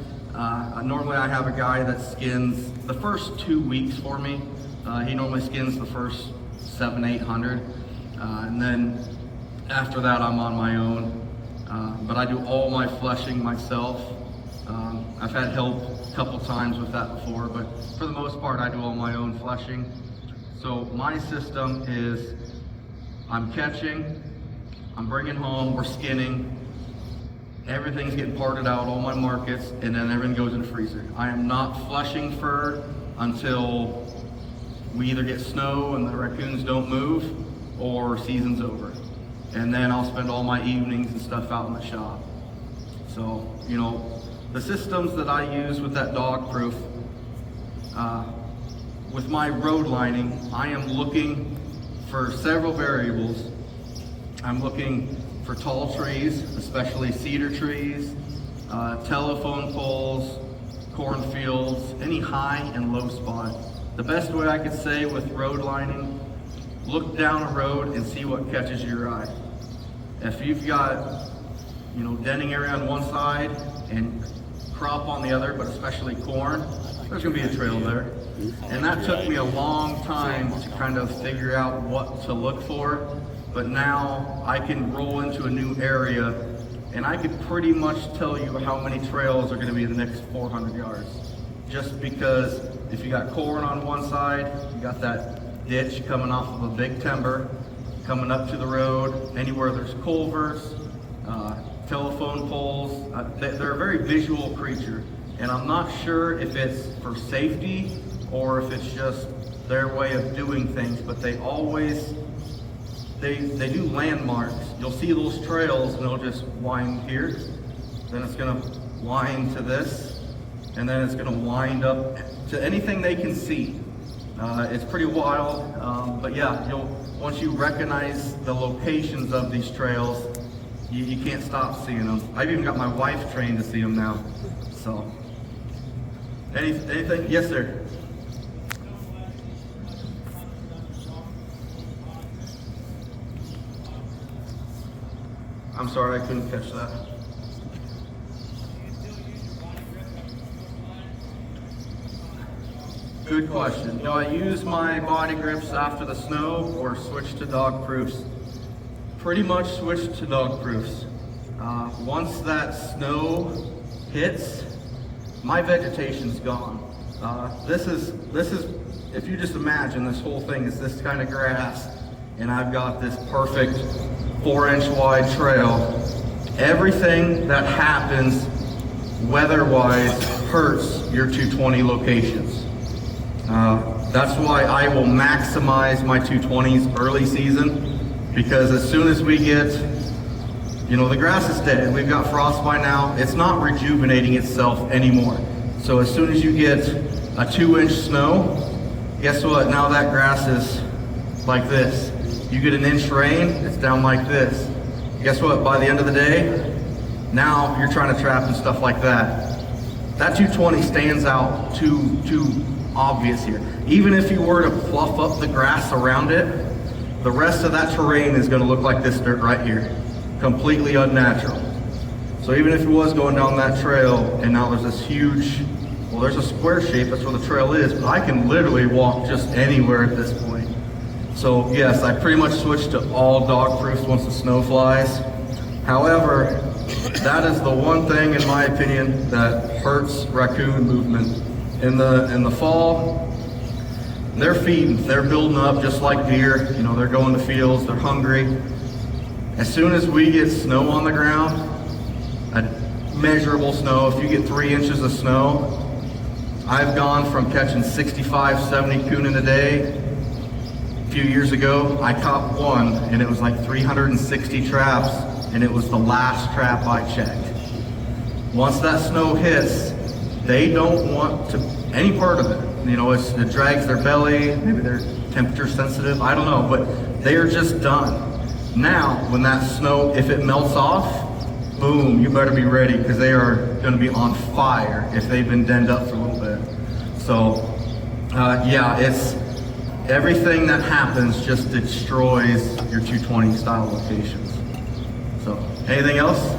Normally I have a guy that skins the first 2 weeks for me. He normally skins the first 700-800. And then after that I'm on my own. But I do all my flushing myself. I've had help a couple times with that before, but for the most part I do all my own flushing. So my system is I'm catching, I'm bringing home, we're skinning, everything's getting parted out, all my markets, and then everything goes in the freezer. I am not flushing fur until we either get snow and the raccoons don't move, or season's over. And then I'll spend all my evenings and stuff out in the shop. So, you know, the systems that I use with that dog proof, with my road lining, I am looking for several variables. I'm looking for tall trees, especially cedar trees, telephone poles, cornfields, any high and low spot. The best way I could say with road lining, look down a road and see what catches your eye. If you've got, you know, denning area on one side and crop on the other, but especially corn, there's gonna be a trail there. And that took me a long time to kind of figure out what to look for, but now I can roll into a new area and I could pretty much tell you how many trails are gonna be in the next 400 yards. Just because if you got corn on one side, you got that ditch coming off of a big timber, coming up to the road, anywhere there's culverts, telephone poles, they're a very visual creature. And I'm not sure if it's for safety or if it's just their way of doing things, but they always, they do landmarks. You'll see those trails and they'll just wind here, then it's gonna wind to this, and then it's gonna wind up to anything they can see. It's pretty wild, but yeah, once you recognize the locations of these trails, you can't stop seeing them. I've even got my wife trained to see them now, so. Anything? Yes, sir. I'm sorry, I couldn't catch that. Good question. Do I use my body grips after the snow or switch to dog proofs? Pretty much switch to dog proofs. Once that snow hits, my vegetation's gone. This is, if you just imagine this whole thing is this kind of grass, and I've got this perfect 4-inch wide trail. Everything that happens weather-wise hurts your 220 locations. That's why I will maximize my 220s early season, because as soon as we get, you know, the grass is dead, we've got frost by now, it's not rejuvenating itself anymore. So as soon as you get a 2-inch snow, guess what? Now that grass is like this. You get an inch rain, it's down like this. Guess what? By the end of the day, now you're trying to trap and stuff like that. That 220 stands out too obvious here. Even if you were to fluff up the grass around it, the rest of that terrain is going to look like this dirt right here. Completely unnatural. So even if it was going down that trail and now there's this huge, well, there's a square shape, that's where the trail is, but I can literally walk just anywhere at this point. So yes, I pretty much switched to all dog proofs once the snow flies. However, that is the one thing, in my opinion, that hurts raccoon movement. In the fall, they're feeding, they're building up just like deer. You know, they're going to fields, they're hungry. As soon as we get snow on the ground, a measurable snow, if you get 3 inches of snow, I've gone from catching 65, 70 coon in a day. A few years ago, I caught one, and it was like 360 traps, and it was the last trap I checked. Once that snow hits, they don't want to any part of it. You know, it drags their belly, maybe they're temperature sensitive, I don't know, but they are just done. Now, when that snow, if it melts off, boom, you better be ready, because they are going to be on fire if they've been denned up for a little bit. So, yeah, it's everything that happens just destroys your 220 style locations. So, anything else?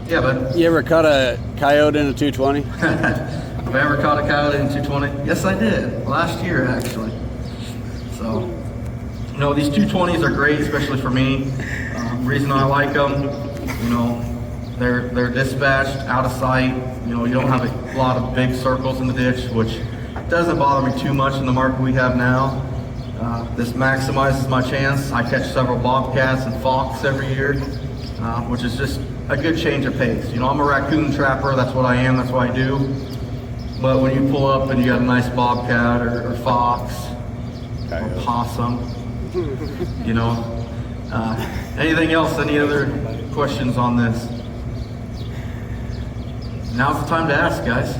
Yeah, bud. You ever caught a coyote in a 220? Have I ever caught a coyote in 220? Yes, I did. Last year, actually. So, you know, these 220s are great, especially for me. Reason I like them, you know, they're dispatched out of sight. You know, you don't have a lot of big circles in the ditch, which doesn't bother me too much in the market we have now. This maximizes my chance. I catch several bobcats and fox every year, which is just a good change of pace. You know, I'm a raccoon trapper, that's what I am, that's what I do. But when you pull up and you got a nice bobcat or fox or possum, you know, anything else, any other questions on this? Now's the time to ask, guys.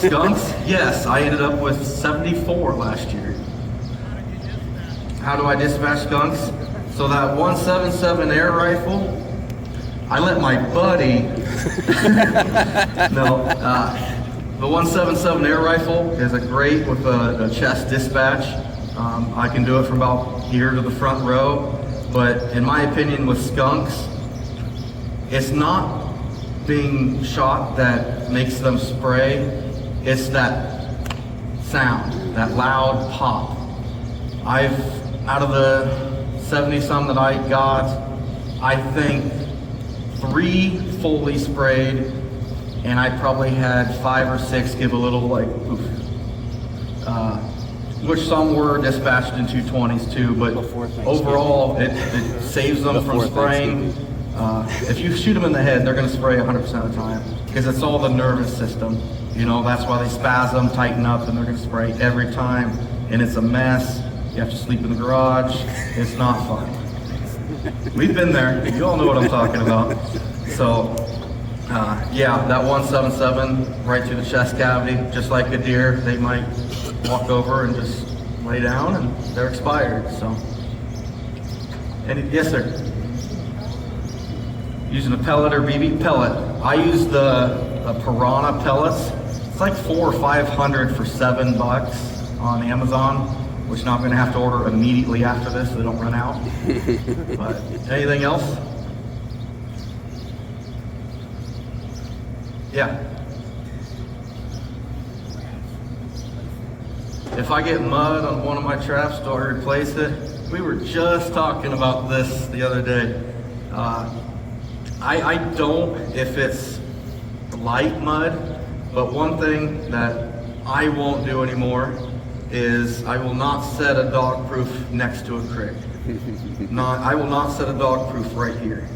Skunks? Yes, I ended up with 74 last year. How do I dispatch skunks? So that 177 air rifle, I let my buddy, no, the 177 air rifle is a great with a chest dispatch. I can do it from about here to the front row, but in my opinion with skunks, it's not being shot that makes them spray, it's that sound, that loud pop. Out of the 70 some that I got, I think 3 fully sprayed, and I probably had 5 or 6 give a little like oof. Which some were dispatched in 220s too, but overall it saves them from spraying. If you shoot them in the head, they're going to spray 100% of the time, because it's all the nervous system. You know, that's why they spasm, tighten up, and they're going to spray every time, and it's a mess. You have to sleep in the garage. It's not fun. We've been there. You all know what I'm talking about. So, yeah, that 177 right through the chest cavity, just like a deer, they might walk over and just lay down, and they're expired. So, yes, sir. Using a pellet or BB pellet. I use the Piranha pellets. It's like $400 or $500 for $7 on Amazon, which now I'm going to have to order immediately after this so they don't run out. But anything else? Yeah. if I get mud on one of my traps, do I replace it? We were just talking about this the other day. I don't if it's light mud, but one thing that I won't do anymore is I will not set a dog proof next to a creek. I will not set a dog proof right here.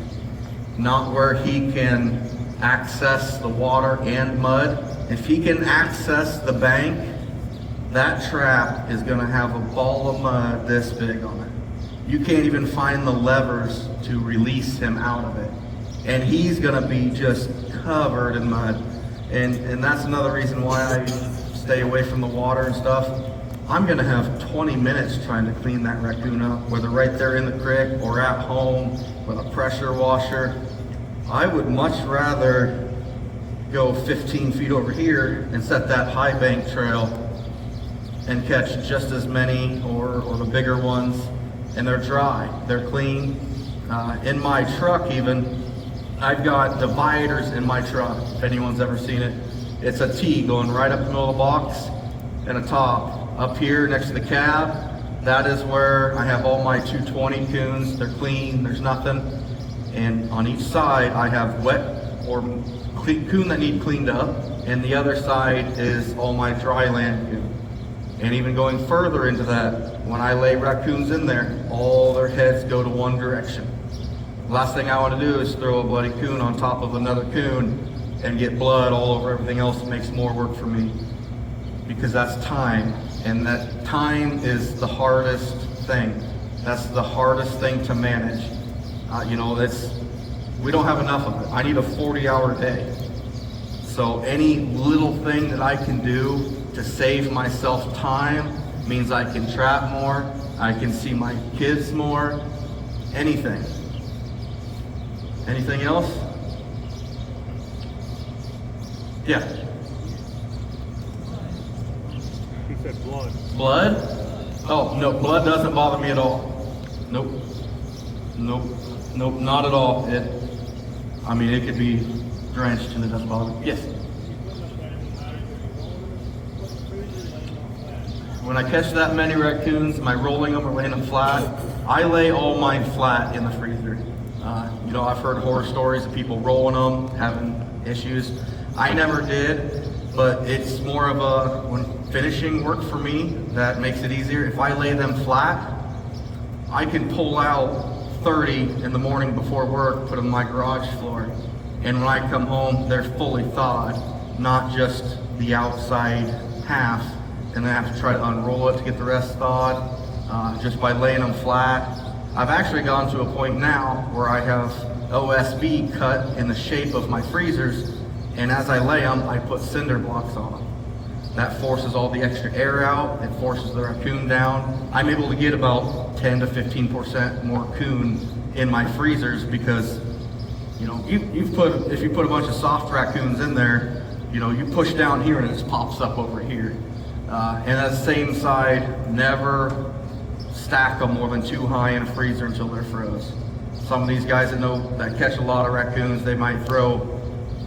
Not where he can access the water and mud. If he can access the bank, that trap is gonna have a ball of mud this big on it. You can't even find the levers to release him out of it. And he's gonna be just covered in mud. And that's another reason why I stay away from the water and stuff. I'm gonna have 20 minutes trying to clean that raccoon up, whether right there in the creek or at home with a pressure washer. I would much rather go 15 feet over here and set that high bank trail and catch just as many or the bigger ones, and they're dry, they're clean. In my truck even, I've got dividers in my truck, if anyone's ever seen it. It's a T going right up the middle of the box and a top. Up here next to the cab, that is where I have all my 220 coons. They're clean, there's nothing. And on each side, I have wet or coon that need cleaned up, and the other side is all my dry land coon. And even going further into that, when I lay raccoons in there, all their heads go to one direction. The last thing I want to do is throw a bloody coon on top of another coon and get blood all over everything else. It makes more work for me, because that's time, and that time is the hardest thing. That's the hardest thing to manage. We don't have enough of it. I need a 40-hour day. So any little thing that I can do to save myself time means I can trap more, I can see my kids more, anything. Anything else? Yeah. He said blood. Blood? Oh, no, blood doesn't bother me at all. Nope. Nope. Nope, not at all. It could be drenched and it doesn't bother me. Yes. When I catch that many raccoons, am I rolling them or laying them flat? I lay all mine flat in the freezer. I've heard horror stories of people rolling them, having issues. I never did, but it's more of when finishing work for me, that makes it easier. If I lay them flat, I can pull out 30 in the morning before work, put them on my garage floor. And when I come home, they're fully thawed, not just the outside half. And I have to try to unroll it to get the rest thawed, just by laying them flat. I've actually gone to a point now where I have OSB cut in the shape of my freezers, and as I lay them, I put cinder blocks on them. That forces all the extra air out, it forces the raccoon down. I'm able to get about 10 to 15% more coon in my freezers because, if you put a bunch of soft raccoons in there, you push down here and it just pops up over here. And that same side, never stack them more than too high in a freezer until they're froze. Some of these guys that catch a lot of raccoons, they might throw,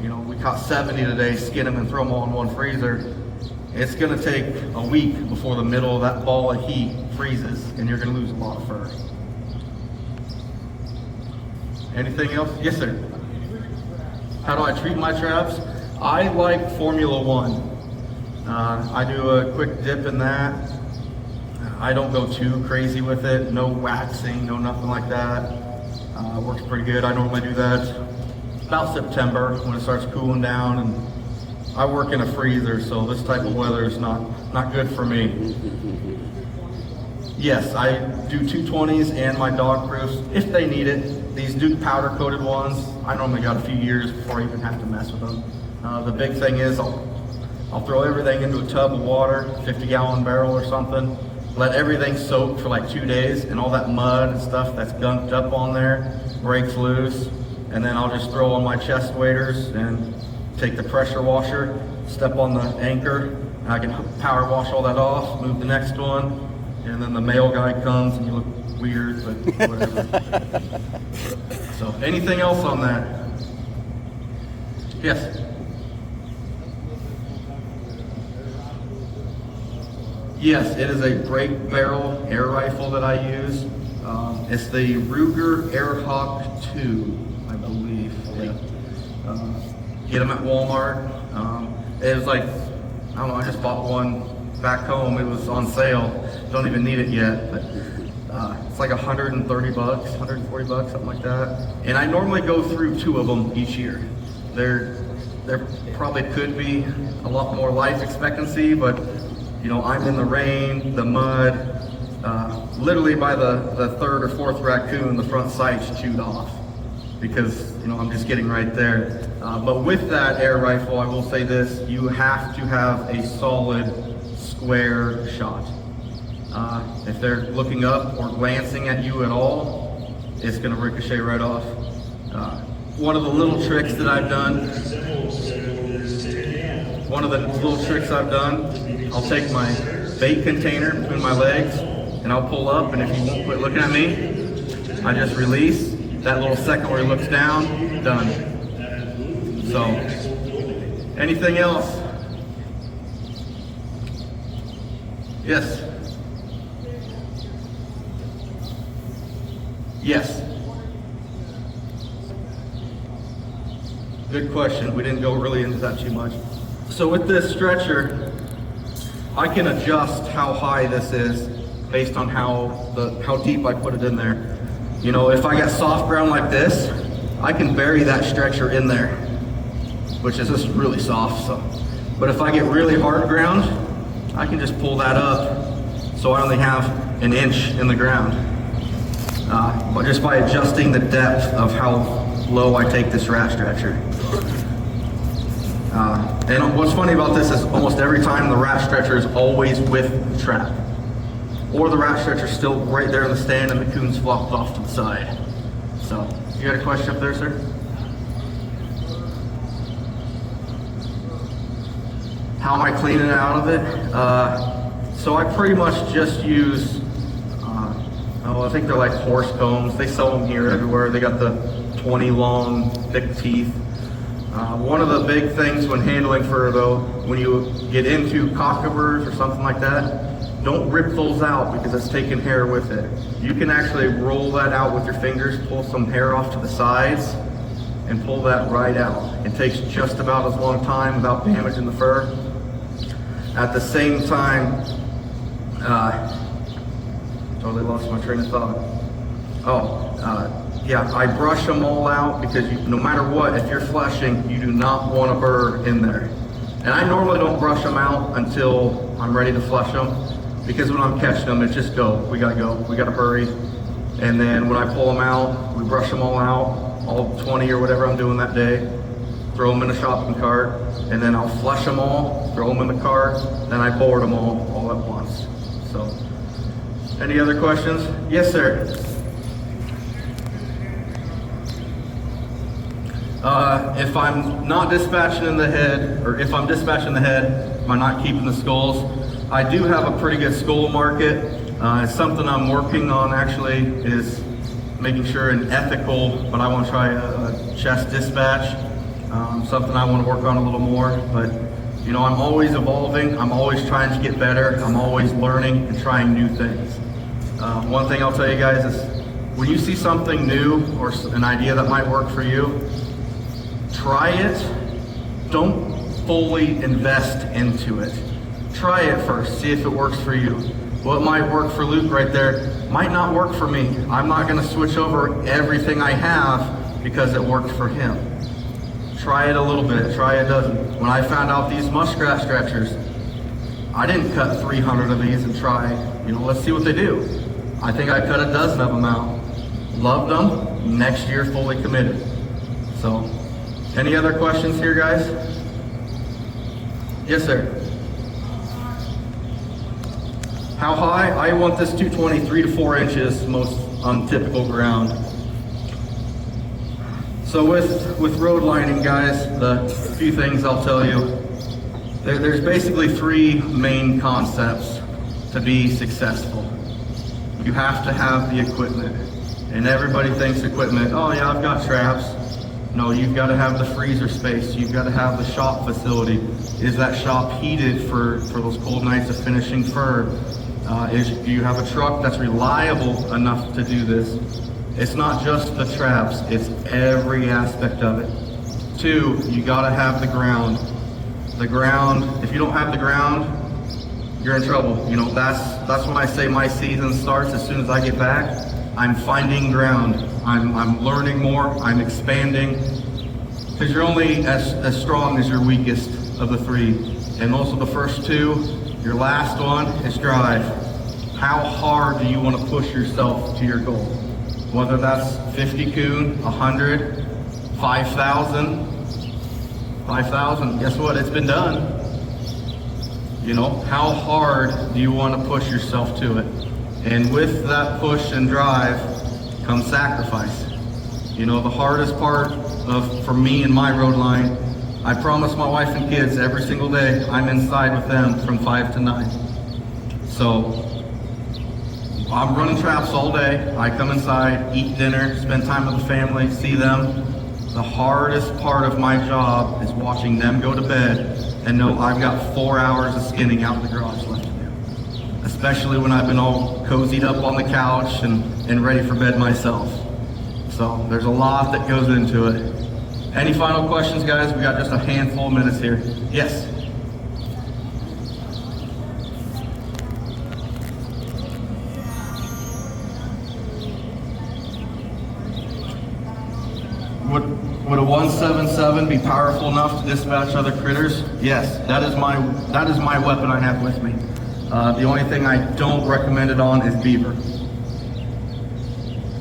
we caught 70 today, skin them and throw them all in one freezer. It's gonna take a week before the middle of that ball of heat freezes, and you're gonna lose a lot of fur. Anything else? Yes, sir. How do I treat my traps? I like Formula One. I do a quick dip in that. I don't go too crazy with it. No waxing, no nothing like that. Works pretty good. I normally do that about September when it starts cooling down, and I work in a freezer, so this type of weather is not good for me. Yes, I do 220s and my dog proofs if they need it. These Duke powder coated ones, I normally got a few years before I even have to mess with them. The big thing is I'll throw everything into a tub of water, 50-gallon barrel or something, let everything soak for like 2 days, and all that mud and stuff that's gunked up on there breaks loose, and then I'll just throw on my chest waders and take the pressure washer, step on the anchor, and I can power wash all that off, move the next one, and then the male guy comes and you look weird, but whatever. So anything else on that? Yes? Yes, it is a break barrel air rifle that I use. It's the Ruger Airhawk 2, I believe. Yeah. Get them at Walmart. It was like, I don't know, I just bought one back home. It was on sale. Don't even need it yet. But, it's like 130 bucks, 140 bucks, something like that. And I normally go through 2 of them each year. There probably could be a lot more life expectancy, but you know, I'm in the rain, the mud. Literally by the 3rd or 4th raccoon, the front sight's chewed off because, you know, I'm just getting right there. But with that air rifle, I will say this, you have to have a solid square shot. If they're looking up or glancing at you at all, it's gonna ricochet right off. One of the little tricks that I've done, I'll take my bait container between my legs and I'll pull up, and if he won't quit looking at me, I just release. That little second where he looks down, done. So, anything else? Yes. Yes. Good question. We didn't go really into that too much. So with this stretcher, I can adjust how high this is based on how deep I put it in there. You know, if I got soft ground like this, I can bury that stretcher in there, which is just really soft. So, but if I get really hard ground, I can just pull that up so I only have an inch in the ground. But just by adjusting the depth of how low I take this rat stretcher. And what's funny about this is almost every time the rat stretcher is always with the trap. Or the rat stretcher is still right there in the stand and the coon's flopped off to the side. So, you got a question up there, sir? How am I cleaning it out of it? So I pretty much just use, I think they're like horse combs. They sell them here everywhere. They got the 20 long, thick teeth. One of the big things when handling fur though, when you get into cockaburs or something like that, don't rip those out because it's taking hair with it. You can actually roll that out with your fingers, pull some hair off to the sides, and pull that right out. It takes just about as long time without damaging the fur. At the same time, totally lost my train of thought. Yeah, I brush them all out because no matter what, if you're fleshing, you do not want a burr in there. And I normally don't brush them out until I'm ready to flush them, because when I'm catching them, it's just go, we gotta hurry. And then when I pull them out, we brush them all out, all 20 or whatever I'm doing that day, throw them in a shopping cart, and then I'll flush them all, throw them in the cart, then I board them all at once. So, any other questions? Yes, sir. If I'm not dispatching in the head, or if I'm dispatching the head, am I not keeping the skulls? I do have a pretty good skull market. It's something I'm working on actually, is making sure an ethical, but I want to try a chest dispatch. Something I want to work on a little more, but you know, I'm always evolving. I'm always trying to get better. I'm always learning and trying new things. One thing I'll tell you guys is, when you see something new or an idea that might work for you, try it. Don't fully invest into it. Try it first, see if it works for you. What might work for Luke right there might not work for me. I'm not gonna switch over everything I have because it worked for him. Try it a little bit, try a dozen. When I found out these muskrat stretchers, I didn't cut 300 of these and try, you know, let's see what they do. I think I cut a dozen of them out. Loved them, next year fully committed. So, any other questions here, guys? Yes, sir. How high? I want this 220 3 to 4 inches, most on typical ground. So with road lining, guys, the few things I'll tell you. There's basically 3 main concepts to be successful. You have to have the equipment. And everybody thinks equipment, oh yeah, I've got traps. No, you've got to have the freezer space. You've got to have the shop facility. Is that shop heated for those cold nights of finishing fur? Do you have a truck that's reliable enough to do this? It's not just the traps, it's every aspect of it. 2, you got to have the ground. The ground, if you don't have the ground, you're in trouble. You know, that's when I say my season starts as soon as I get back. I'm finding ground. I'm learning more. I'm expanding. Because you're only as strong as your weakest of the 3. And those are the first 2. Your last one is drive. How hard do you want to push yourself to your goal? Whether that's 50 coon, 100, 5,000. 5,000, guess what? It's been done. You know, how hard do you want to push yourself to it? And with that push and drive comes sacrifice. You know, the hardest part for me and my road line, I promise my wife and kids every single day I'm inside with them from 5 to 9. So I'm running traps all day. I come inside, eat dinner, spend time with the family, see them. The hardest part of my job is watching them go to bed and know I've got 4 hours of skinning out in the garage left to do. Especially when I've been all cozied up on the couch and ready for bed myself. So there's a lot that goes into it. Any final questions, guys? We got just a handful of minutes here. Yes? Would a 177 be powerful enough to dispatch other critters? Yes, that is my weapon I have with me. The only thing I don't recommend it on is beaver.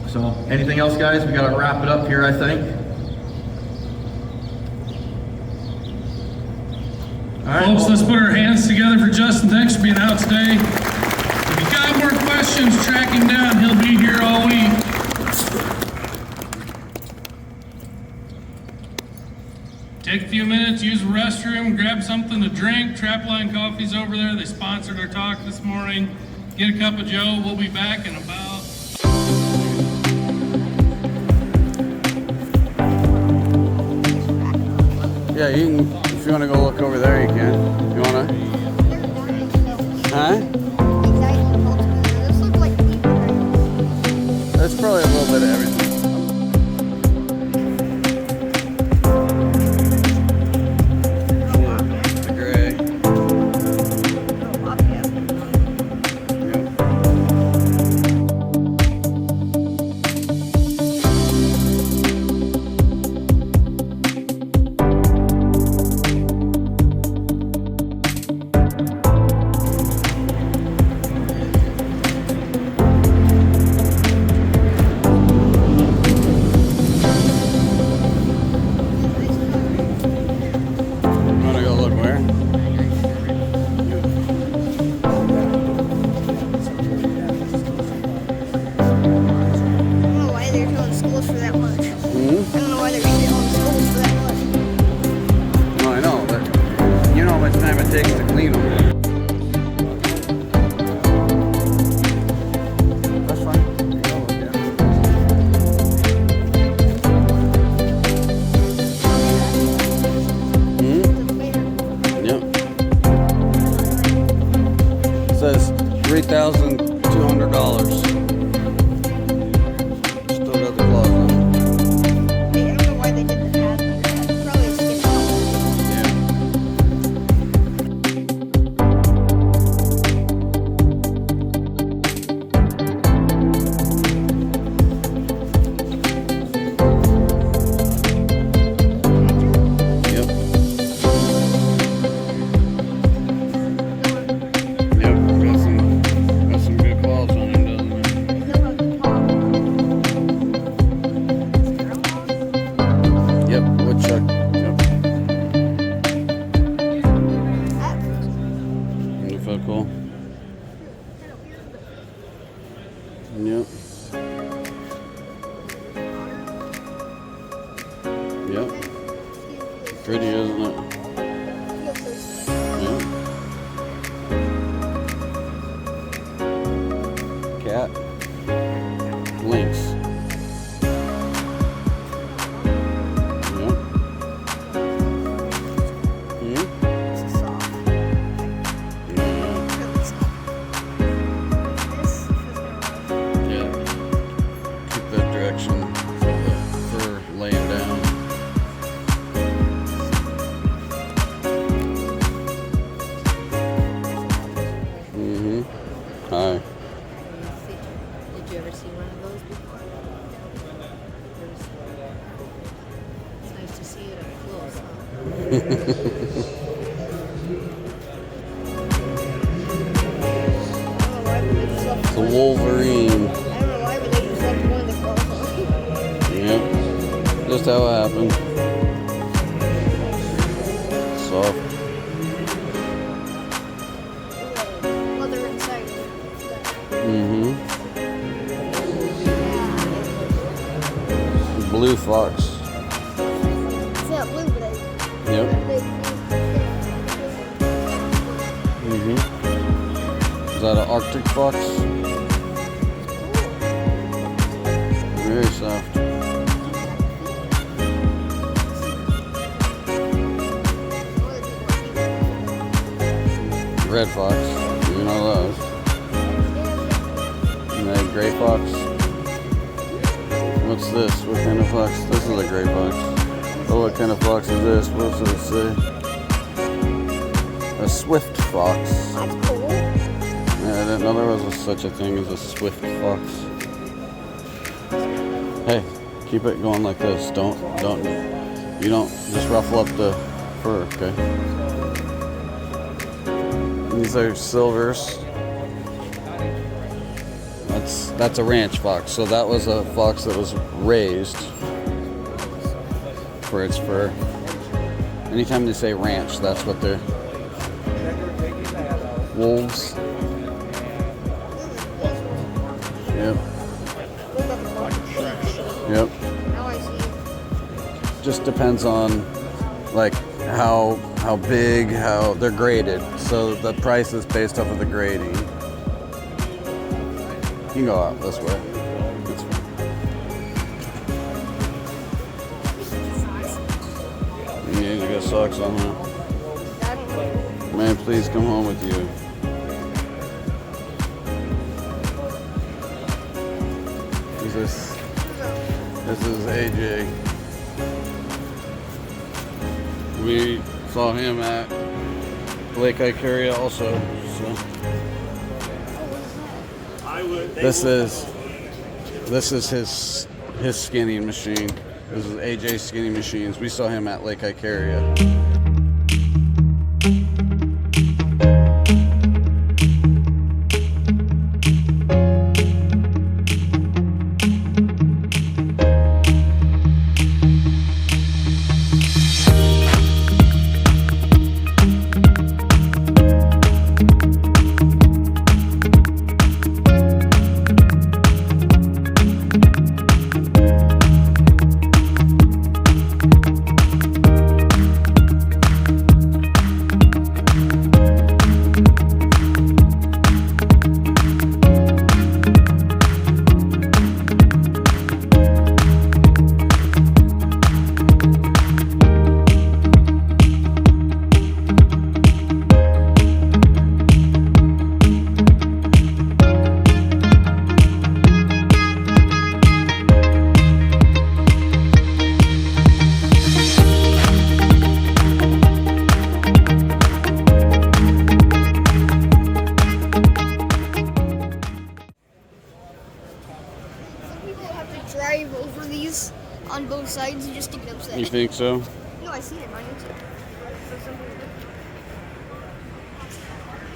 So, anything else, guys? We gotta wrap it up here, I think. All right, folks, let's put our hands together for Justin. Thanks for being out today. If you got more questions, track him down. He'll be here all week. Take a few minutes, use the restroom, grab something to drink. Trapline Coffee's over there. They sponsored our talk this morning. Get a cup of Joe. We'll be back in about... Yeah, you can, if you want to go look over there, you can. You want to? Huh? That's probably a little bit of everything. Pretty, isn't it? Yeah. Cat. Lynx. It's a Wolverine. I don't know why, but they just left one of the cars. Yep. Just how it happened. Soft. Leather inside. Mm-hmm. Blue fox. It's not blue, but I. Yep. Mm-hmm. Is that an Arctic fox? Very soft. Red fox. You know those. And then gray fox. What's this? What kind of fox? This is a gray fox. Oh, what kind of fox is this? What does it say? A swift fox. That's cool. Yeah, I didn't know there was such a thing as a swift fox. Hey, keep it going like this. You don't just ruffle up the fur, okay? These are silvers. That's a ranch fox. So that was a fox that was raised for its fur. Anytime they say ranch, that's what they're. Wolves. Yep. Yep. Now I see. Just depends on like how big, how they're graded. So the price is based off of the grading. You can go out this way. That's fine. Yeah, you got socks on, huh? Man, please come home with you. This is AJ. We saw him at Lake Icaria also. So. This is his skinning machine. This is AJ's skinning machines. We saw him at Lake Icaria. Drive over these on both sides and just to get upset. You think so? No, I see it on YouTube.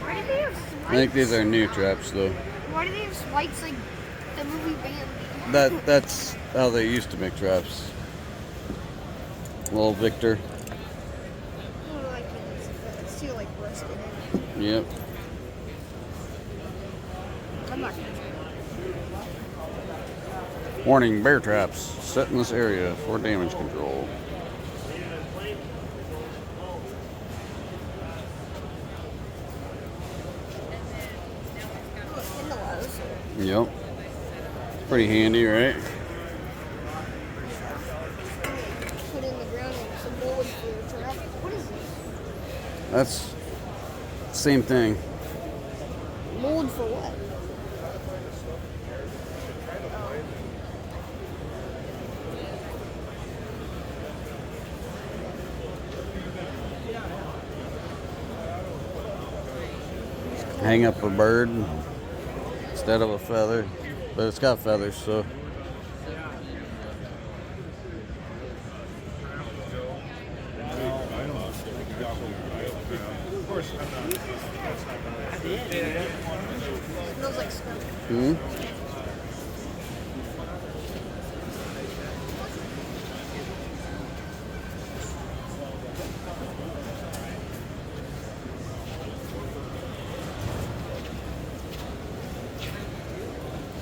Why do they have spikes? I think these are new traps though. Why do they have spikes like the movie Bambi? That's how they used to make traps. Little Victor. Oh, like it's too like rusted in. Yep. I'm not gonna try. Warning, bear traps set in this area for damage control. Yep. Pretty handy, right? Put in the ground and some mold for a trap. What is this? That's same thing. Mold for what? Hang up a bird instead of a feather, but it's got feathers, so. Smells like smoke. Hmm?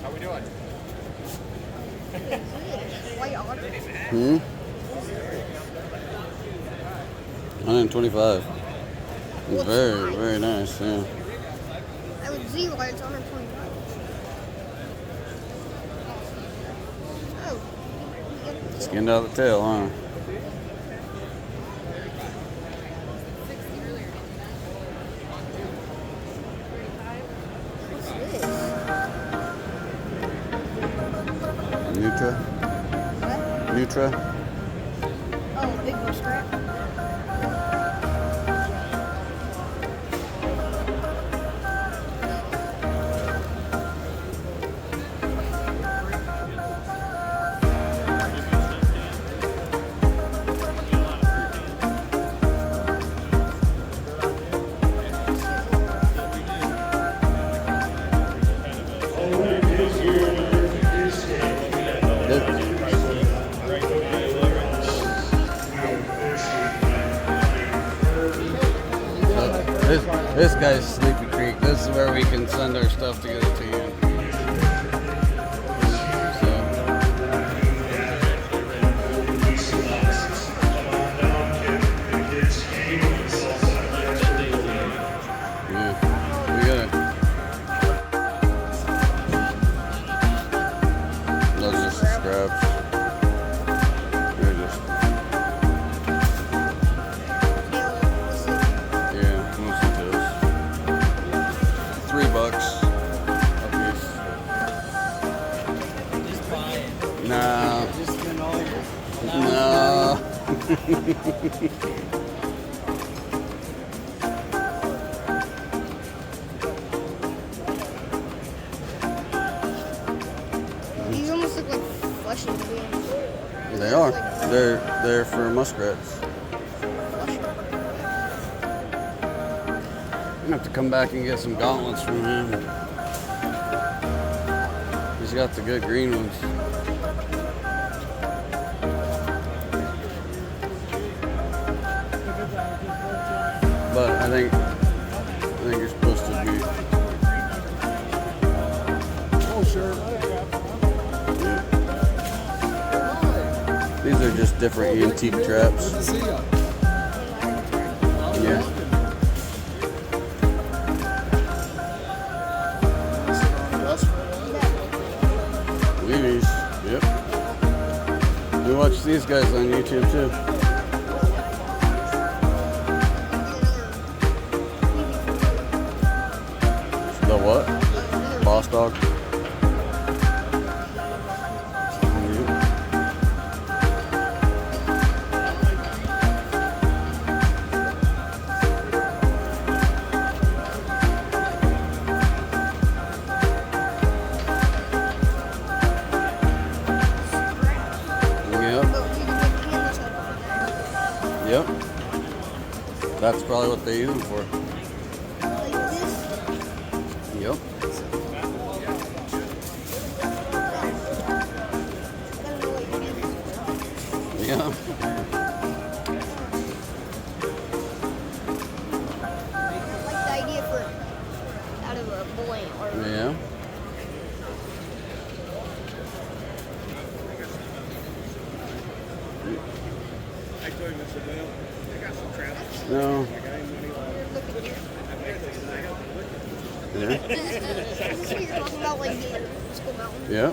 How we doing? White otter. Hmm? 125. It's very, very nice, yeah. I would see why it's 125. Oh. Skinned out the tail, huh? Nutra? Nutra? Oh, big muskrat. This guy's Sleepy Creek. This is where we can send our stuff to get it to you. These almost look like flesh and bones. They are. They're for muskrats. I'm gonna have to come back and get some gauntlets from him. He's got the good green ones. But I think you're supposed to be. Oh, sure. Yeah. These are just different antique traps. Good to see ya. Yeah. Weavies. Yep. We watch these guys on YouTube too. The what? Boss dog? Yep. That's probably what they use them for. Yep. Yeah. Like the idea for out of a blank or Yeah. I told him, I said, well, I got some traps. No. I got him money Yeah. Is this what you're talking about, like the School Mountain? Yeah.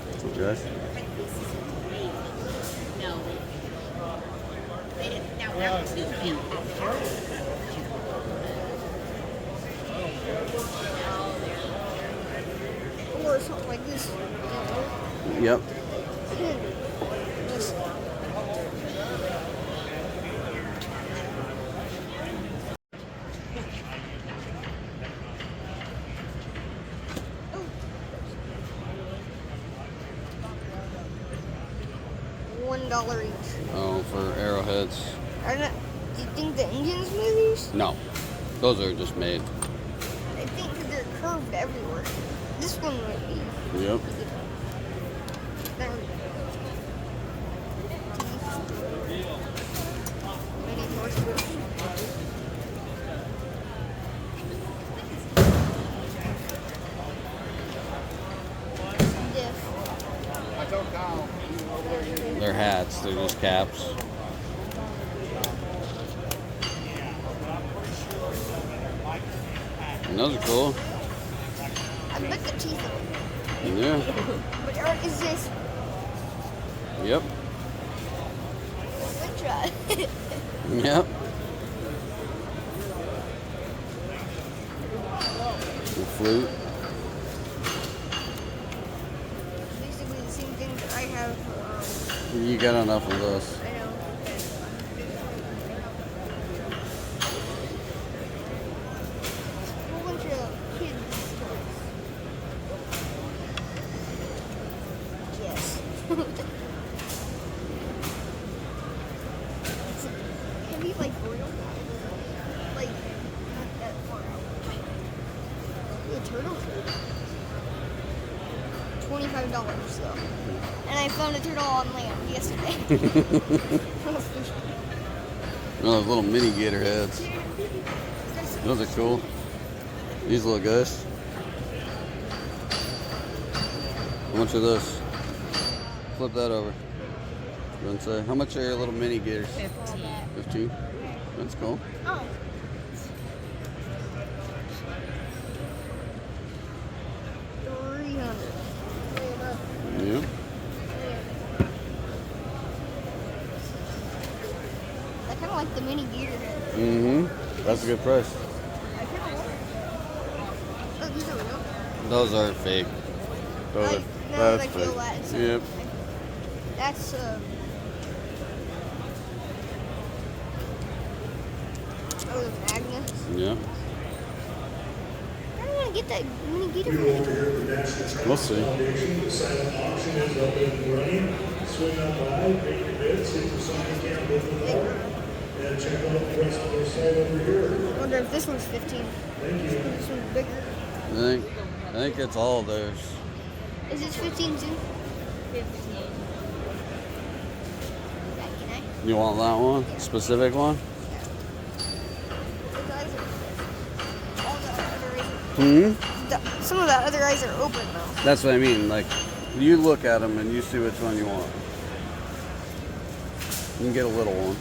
What's up, guys? Or something like this. Yep. Just $1 each. Oh, for arrowheads. Do you think the Indians made these? No, those are just made. I think that they're curved everywhere. This one might be. Yep. There we go. Mini horses. They're hats. They're just caps. And those are cool. I bet the teeth are. Yeah. But Eric is this. Yep. Good try. Yep. The flute. Basically the same thing that I have. You got enough of those. I know. A whole bunch of kids' toys. Yes. Can we like real? Like not that far out. The turtle? $25 though. And I found a turtle on land yesterday. Oh, those little mini gator heads. Those are cool. These little guys. How much are those? Flip that over. Go and say, how much are your little mini gators? 15. 15? That's cool. Oh. $300. Yeah. I kind of like the mini gator head. Mm-hmm. That's a good price. I kind of want it. Oh, these are real. Those are fake. Those are, Now that I that's feel fake. that. It's Yep. That's oh, the magnets. Yep. I don't want to get that mini gator Over head. here at the National Trapper We'll see. Foundation, the silent auction is up and running. Swing on by, make your bid, see if there's something you can't live without. And check out the rest of our site over here. I wonder if this one's 15. Thank you. This one's bigger. I think it's all theirs. Is this 15 too? 15. Can I? You want that one? Specific one? Those eyes are. All the other eyes Hmm? are. Some of the other eyes are open though. That's what I mean. Like, you look at them and you see which one you want. You can get a little one.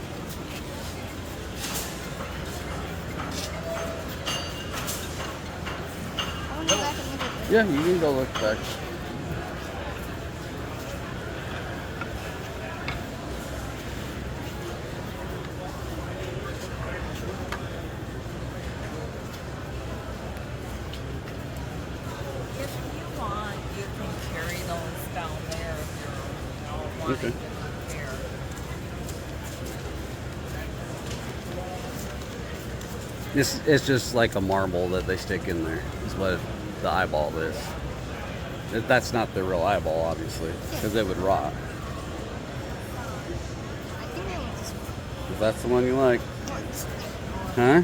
I want to go back and look at this. Yeah, you can go look back. If you want, you can carry those down there if you're wanting Okay. to compare. It's just like a marble that they stick in there. Is what the eyeball is. That's not the real eyeball, obviously, because it would rot. I think I want this one. If that's the one you like. I want this one. Huh?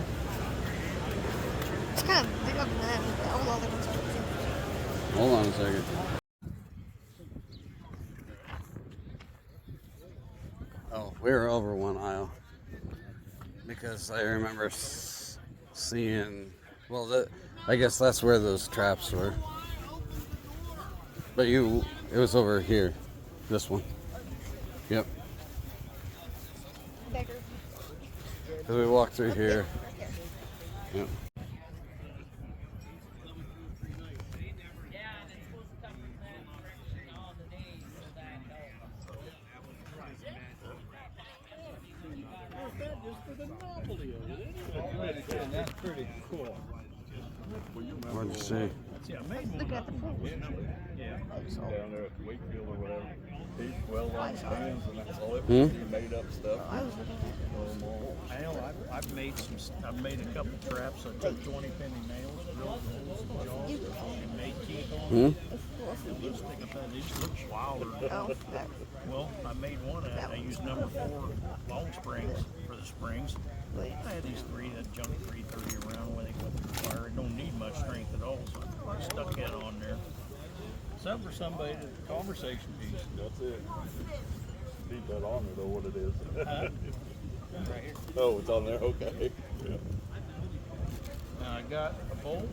It's kind of bigger than that, but all the other ones are too. Hold on a second. Oh, we were over one aisle. Because I remember seeing, well, I guess that's where those traps were. But it was over here. This one. Yep. Bigger. Because we walked through here. Yep. That's pretty cool. What'd you see? Look at the pool. Yeah. Down there at Wakefield or whatever. These well-lined stands and that's all it Hmm? was. You made up stuff. I was looking at Hell, I've made a couple traps. I took 20 penny nails, drilled holes in jaws, and made teeth on them. Hmm? And let's think about it. These look wilder. Oh, that. Well, I made one out used number 4 long springs for the springs. I had these 3 that jump 330 around when they go through the fire. It don't need much strength at all, so I stuck that on there. Something for somebody, to conversation piece. That's it. Keep that on there, though, what it is. Right here. Oh, it's on there? Okay. Yeah. Now I got a bolt,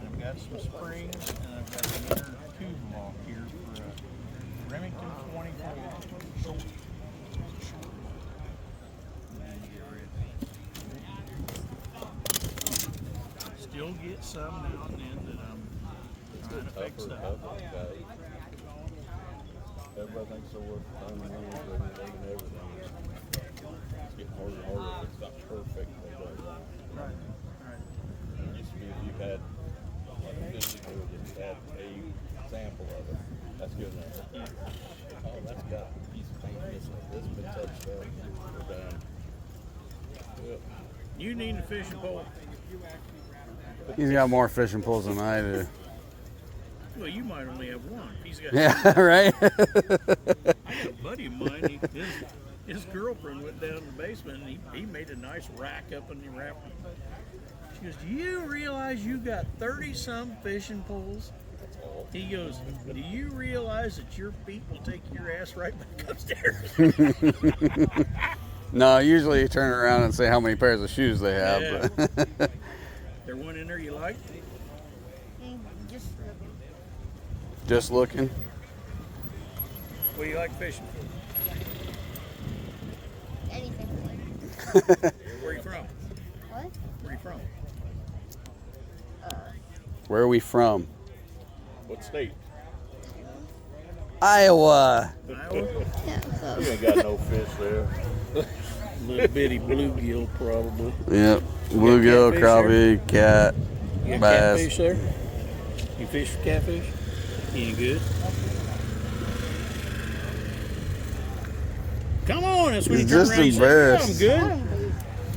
and I've got some springs, and I've got another tube lock here for a Remington 24 short. Still get some now and then that I'm trying to fix up. Everybody thinks they're worth finding money and everything. It's getting harder and harder. It's not perfect. Right. It used to be if you had like a fishing rod and you had a sample of it, that's good enough. Oh, that's got a piece of paint missing. This has been touched up. We're done. Yep. You need a fishing pole. He's got more fishing poles than I do. Well, you might only have one. He's got Yeah, right? I got a buddy of mine, his girlfriend went down in the basement and he made a nice rack up in the wrap. She goes, do you realize you got 30-some fishing poles? He goes, do you realize that your feet will take your ass right back upstairs? No, usually you turn around and say how many pairs of shoes they have. Yeah. But There one in there you like? Just just looking. What do you like fishing for? anything. Where are you from? What? Where are you from? Where are we from? What state? Iowa. Iowa? Yeah, You ain't got no fish there. Little bitty bluegill, probably. Yep. Bluegill, crappie, cat, You got bass. catfish there? You fish for catfish? Any good? Come on, that's when He's you turn just around and say, embarrassed. yeah, I'm good.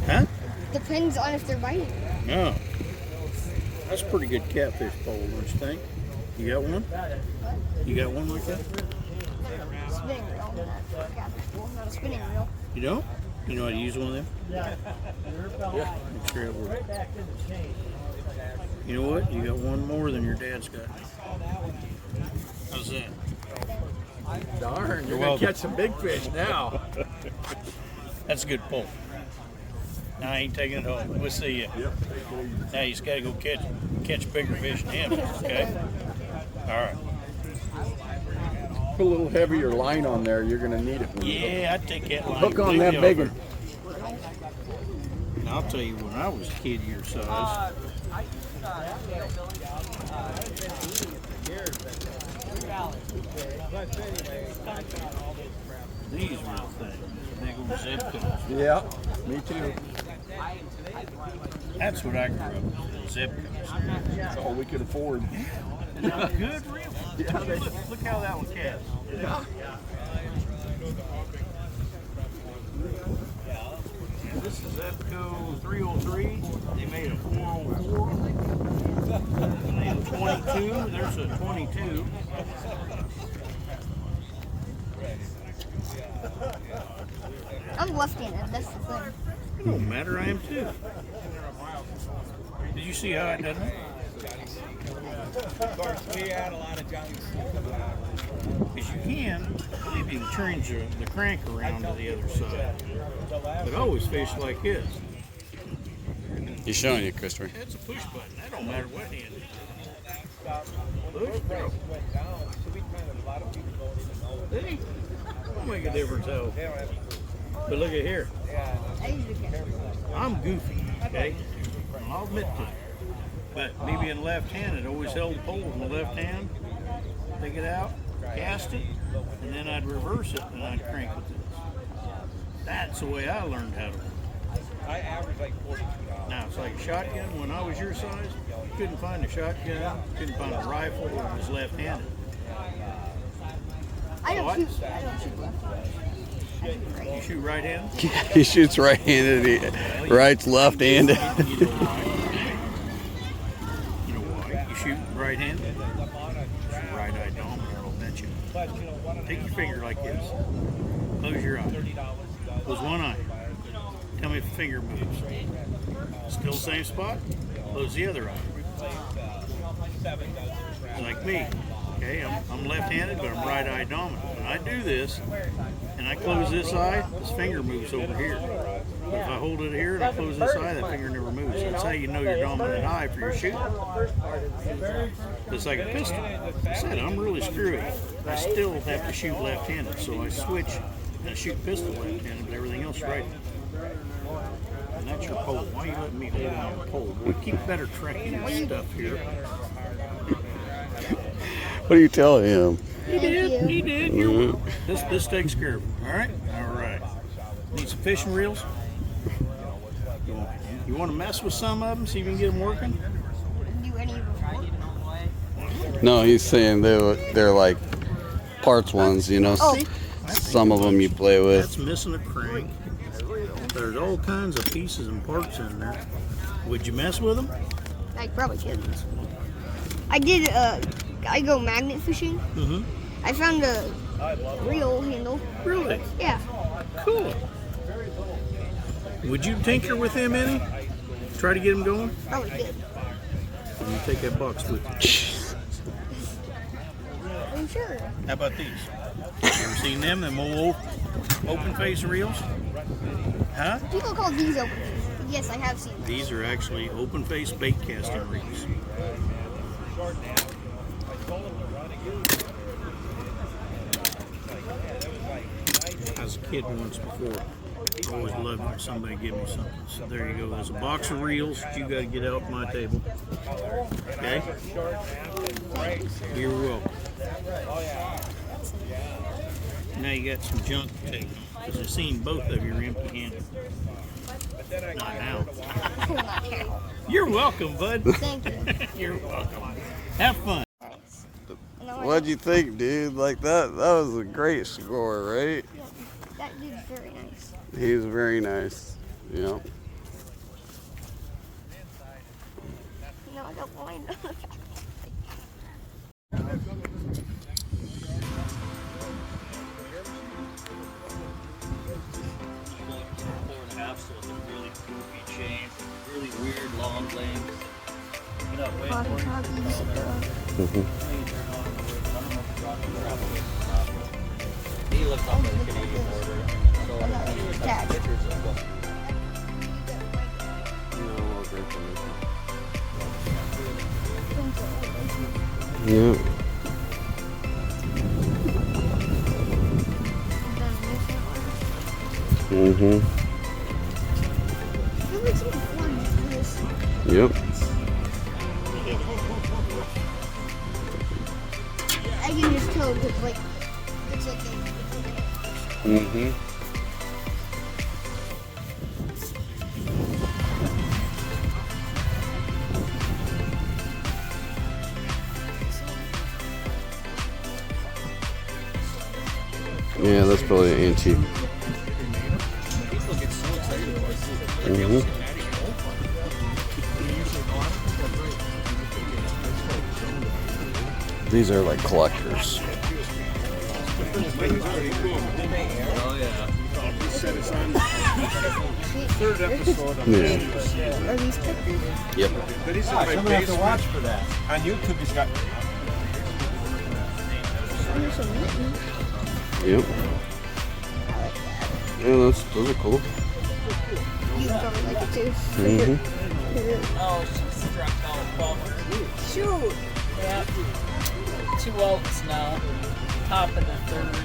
Huh? Depends on if they're biting. No. That's a pretty good catfish pole, don't you think? You got one? You got one like that? Spinning reel, not a catfish pole, not a spinning reel. You don't? You know how to use one of them? Yeah. Make sure it works. You know what? You got one more than your dad's got. How's that? Darn, you're welcome. gonna catch some big fish now. That's a good pole. Now I ain't taking it home. We'll see you. Now you just gotta go catch bigger fish than him. Okay? All right. Put a little heavier line on there. You're gonna need it. Yeah, I'd take that line. Hook on that completely big off one. her. And I'll tell you, when I was a kid your size, these were the things. Big old zip codes. Yeah, me too. That's what I grew up with, zip codes. That's all we could afford. Good, really. Yeah, Look how that one casts. Yeah. This is Epco 303. They made a 404. And a 22. There's a 22. I'm left-handed, that's the thing. It don't matter, I am too. Did you see how I done it? Of course, we had a lot of junks. Because you can, if you can turn the crank around to the other side. But I always fish like this. He's showing you, Christopher. It's a push button. That don't matter what hand it is. Push, bro. See? Don't make a difference, though. But look at here. I'm goofy, okay? I'll admit to it. But me being left-handed, I always held the pole in the left hand, take it out, cast it, and then I'd reverse it and I'd crank with this. That's the way I learned how to work. I average like 42 dollars. Now, it's like a shotgun. When I was your size, you couldn't find a shotgun, couldn't find a rifle, or it was left-handed. I don't What? shoot left-handed. I shoot right. You shoot right-handed? He shoots right-handed. He writes left-handed. You know why? You shoot right-handed? It's your right eye dominant, I'll bet you. Take your finger like this. Close one eye. Tell me if the finger moves. Still same spot? Close the other eye. Like me. Okay, I'm left-handed, but I'm right-eye dominant. When I do this, and I close this eye, this finger moves over here. But if I hold it here and I close this eye, that finger never moves. That's how you know your dominant eye for your shooting. It's like a pistol. I said, I'm really screwy. I still have to shoot left-handed, so I switch and I shoot pistol left-handed, but everything else right. And that's your pole. Why are you letting me hold on your pole? Boy, keep better tracking your stuff here. What are you telling him? He did. He did. You're welcome. This takes care of him. All right. All right. Need some fishing reels. You want to mess with some of them, see if you can get them working? Do any of them work? No, he's saying they're like parts ones, you know. Oh. Some of them you play with. That's missing a crank. There's all kinds of pieces and parts in there. Would you mess with them? I probably could. I did. I go magnet fishing. Mm-hmm. I found a reel handle. Really? Yeah. Cool. Would you tinker with them any? Try to get them going? Probably did. You take that box with you. I'm sure. How about these? You ever seen them? Them old open face reels? Huh? People call these open face. Yes, I have seen them. These are actually open face bait casting reels. I was a kid once before. I always loved when somebody give me something. So there you go. There's a box of reels that you got to get out my table. Okay? You're welcome. Now you got some junk to take because I've seen both of you are empty-handed. Not now. You're welcome, bud. Thank you. You're welcome. Have fun. What'd you think, dude? Like that was a great score, right? Yeah, that dude's very nice. He's very nice. Yeah. No, I don't mind. So it's a really goofy chain, really weird long length. Get up, wait for He lives on the Canadian border. So pictures of what. Yeah. Mm-hmm. Yep. I can just tell because like it's like a Mm-hmm. Yeah, that's probably an antique. People get so excited about it. Mm-hmm. These are like collectors. Oh yeah. Third episode of Yeah. Are these pictures? Yep. But he's in my Somebody have to basement. watch for that. On YouTube, he's got. Yep. Yeah, those are cool. You probably like it too. Mm-hmm. Oh, she struck out bummer. Shoot. Yep. 2 outs now. Top of the third.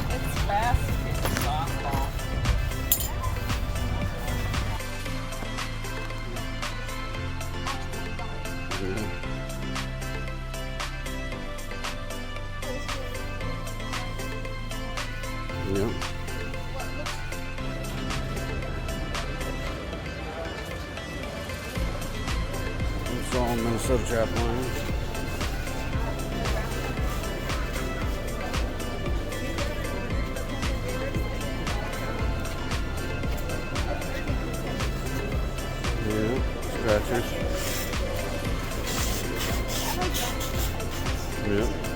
It's fast. It's a softball. Yep. It's all Minnesota trap lines. Yeah, scratchers. Yeah.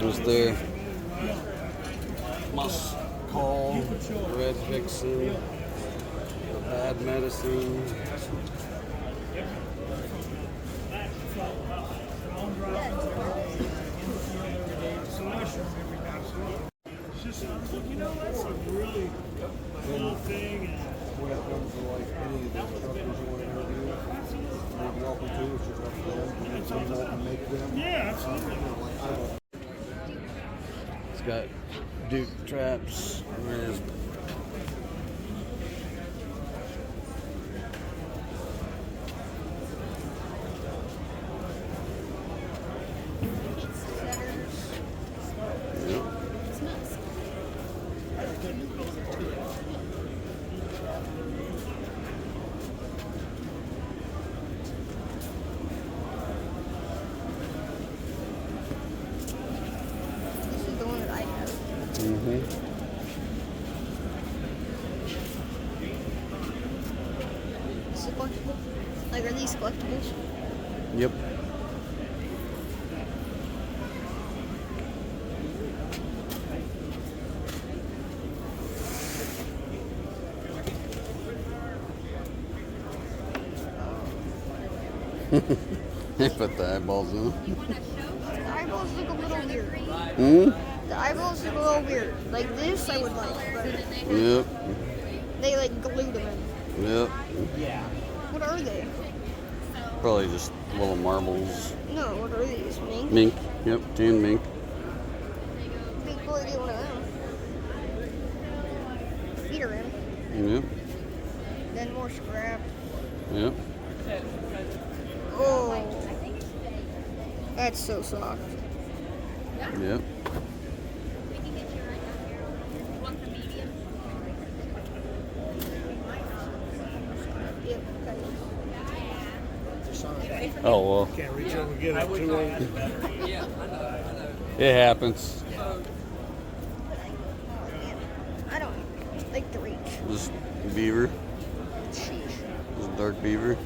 Was there Musk Call, Red Vixen, the Bad Medicine. it's just up to them to come out and make them. Yeah, absolutely. It's got Duke traps. There's Like, are these collectibles? Yep. They put the eyeballs in them. The eyeballs look a little weird. Hmm? The eyeballs look a little weird. Like this, I would like. But Yep. they like glued them in. Yep. What are they? Probably just little marbles. No, what are these? Mink? Mink. Yep, tan mink. Big boy, get one of them. Feet are in. Yep. Then more scrap. Yep. Oh, that's so soft. Yep. Oh well. Can't reach over and get it too late. It happens. I don't like the reach. Just beaver. Sheesh. Just dark beaver.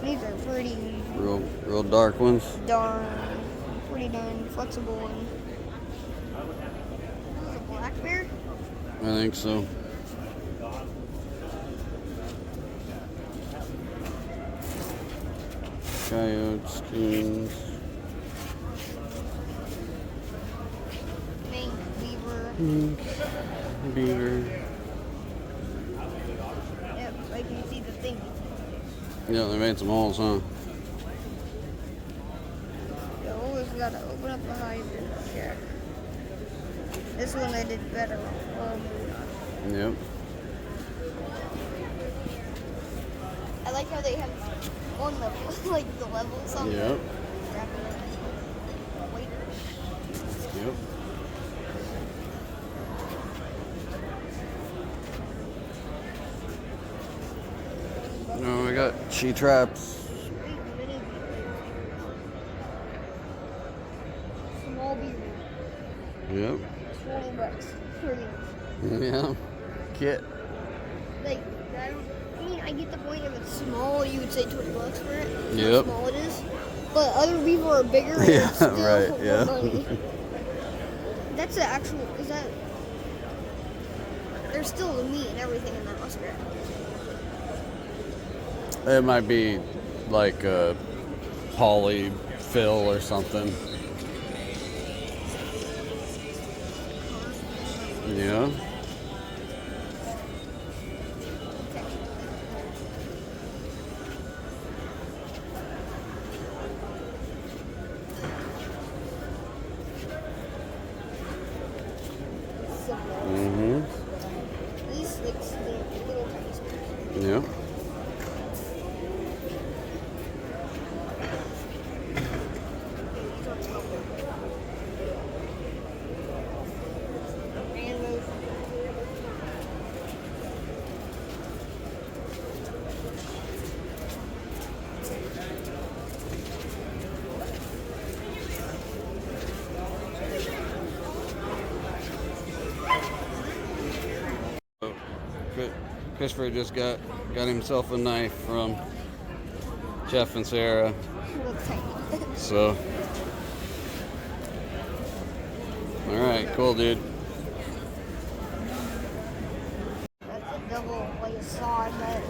These are pretty Real dark ones. pretty darn flexible ones. This is a black bear? I think so. Coyotes, kings. Mink, beaver. Mink, beaver. Yep, I can see the thing. Yeah, they made some holes, huh? You always gotta open up the hive and check. This one I did better. Yep. I like how they have one level, like the levels on Yep. Wait. Yep. No, I got she traps. Small beaver. Yep. $20 for these. Yeah. Kit. Like, I mean, I get the point if it's small, you would say $20 for it. Yep. How small it is. But other beaver are bigger. And Yeah, it's still right, more yeah. money. That's the actual, is that, there's still the meat and everything in that muskrat. It might be like a polyfill or something. Yeah. Mm-hmm. These like little tiny spoons. Yeah. And those. Christopher just got himself a knife from Jeff and Sarah. So, all right, cool, dude. That's a double, like a saw, but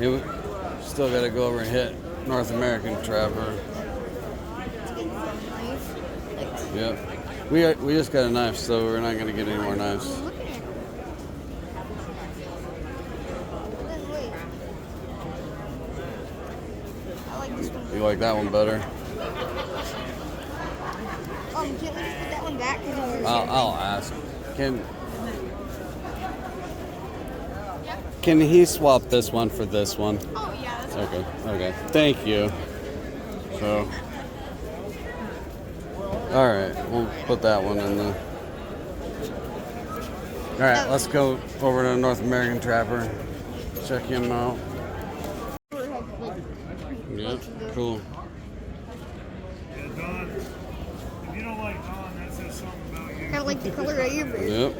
Yeah, we still got to go over and hit North American Trapper. Yep. We just got a knife, so we're not gonna get any more knives. like this one. You like that one better? Can't we just put that one back? I'll ask. Can he swap this one for this one? Oh, yeah, that's Okay, okay. Thank you. So, alright, we'll put that one in the... Alright, let's go over to North American Trapper. Check him out. Yep, cool. Yeah, Don, if you don't like Don, that says something about you. Kind of like the color of your bird. Yep.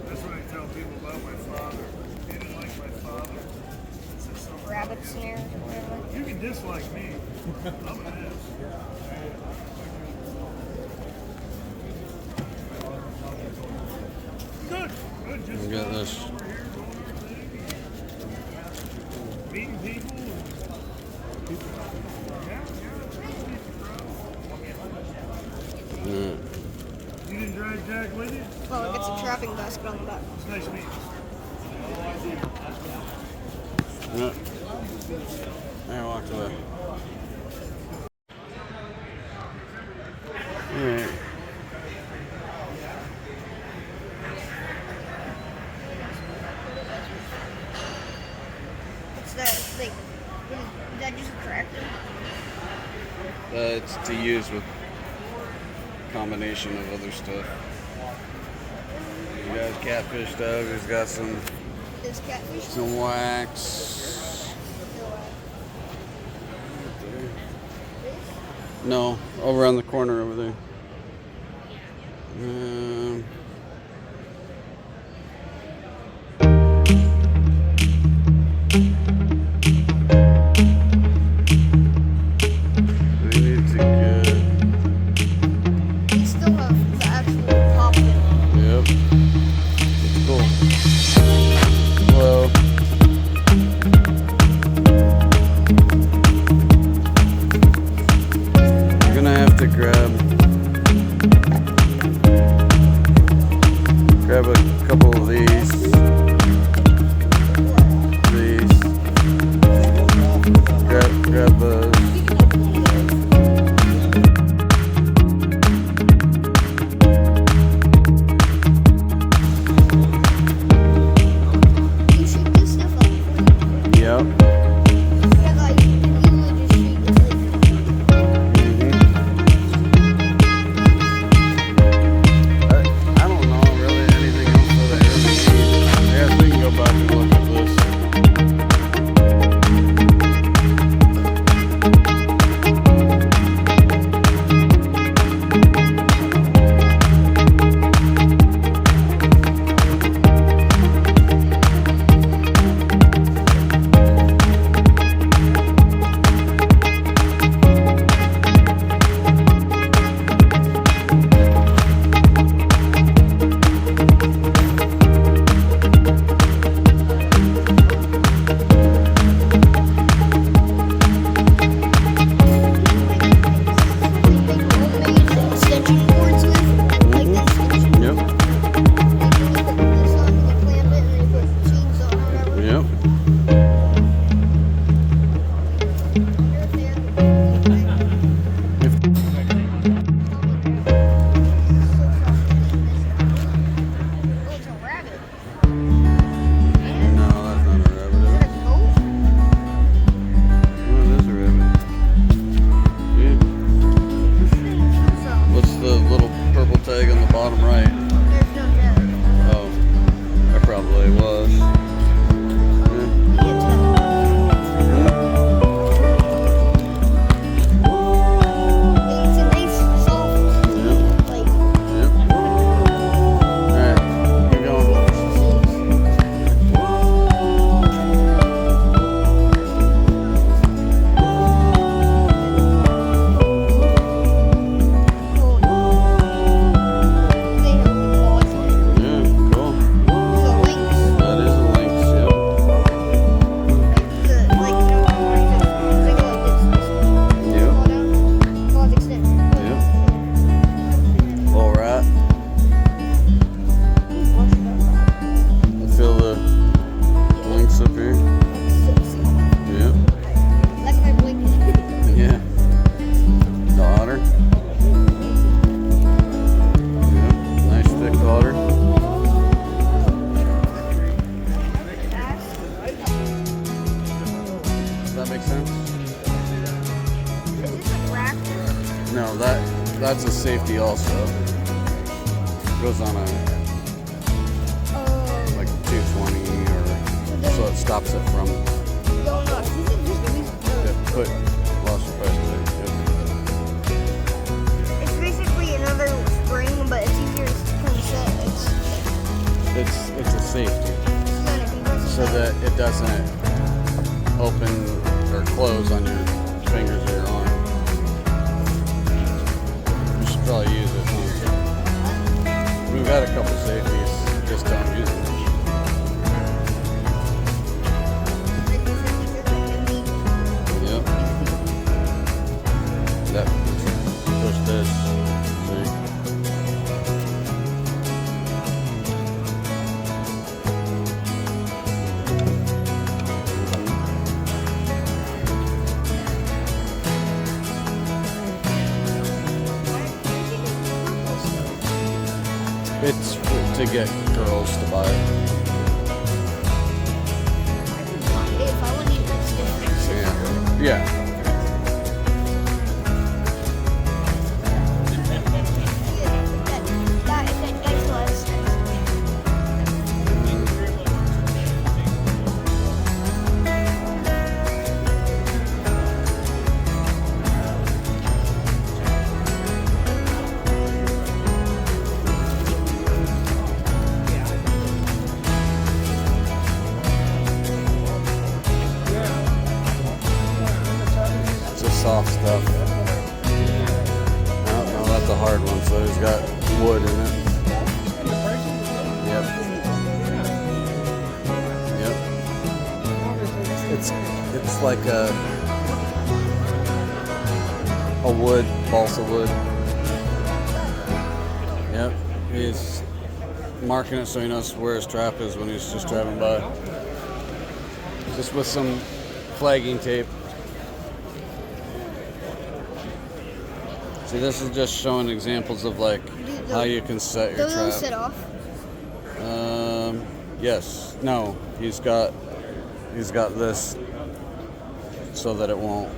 That's what I tell people about my father. If you didn't like my father, that says something. Rabbit snare or whatever. You can dislike me. I'm an ass. Good. Good. Just We got this. meeting people. Yeah. You didn't drag Jack with you? Well, it gets a trapping basket on the back. It's nice meeting you. Yep. I walked away. Alright. What's that thing? Is that just a tractor? It's to use with combination of other stuff. You got catfish stuff. He's got some wax. No, over on the corner over there. Grab a couple of these. Grab those. You shoot this stuff up. Yep. Yeah, like, you would just shoot it like. I don't know really anything else that I really need. I guess we can go back and look at this. Make sense? Is this a Raccoon? No, that's a safety also. Goes on a like 220 or so it stops it from. Going off. This is just Put lost your price tag. It's basically another spring, but it's easier to set. It's a safety, so that it doesn't open or close on your fingers or your arm. You should probably use it. Huh? We've got a couple safeties, just don't use them. Yep. That push this. See? It's to get girls to buy it. If I want to use it, Yeah. Soft stuff. No, that's a hard one. So it's got wood in it. Yep. Yep. It's like a wood, balsa wood. Yep. He's marking it so he knows where his trap is when he's just driving by. Just with some flagging tape. See, this is just showing examples of like how you can set your trap. Those set off? Yes. No. He's got this so that it won't.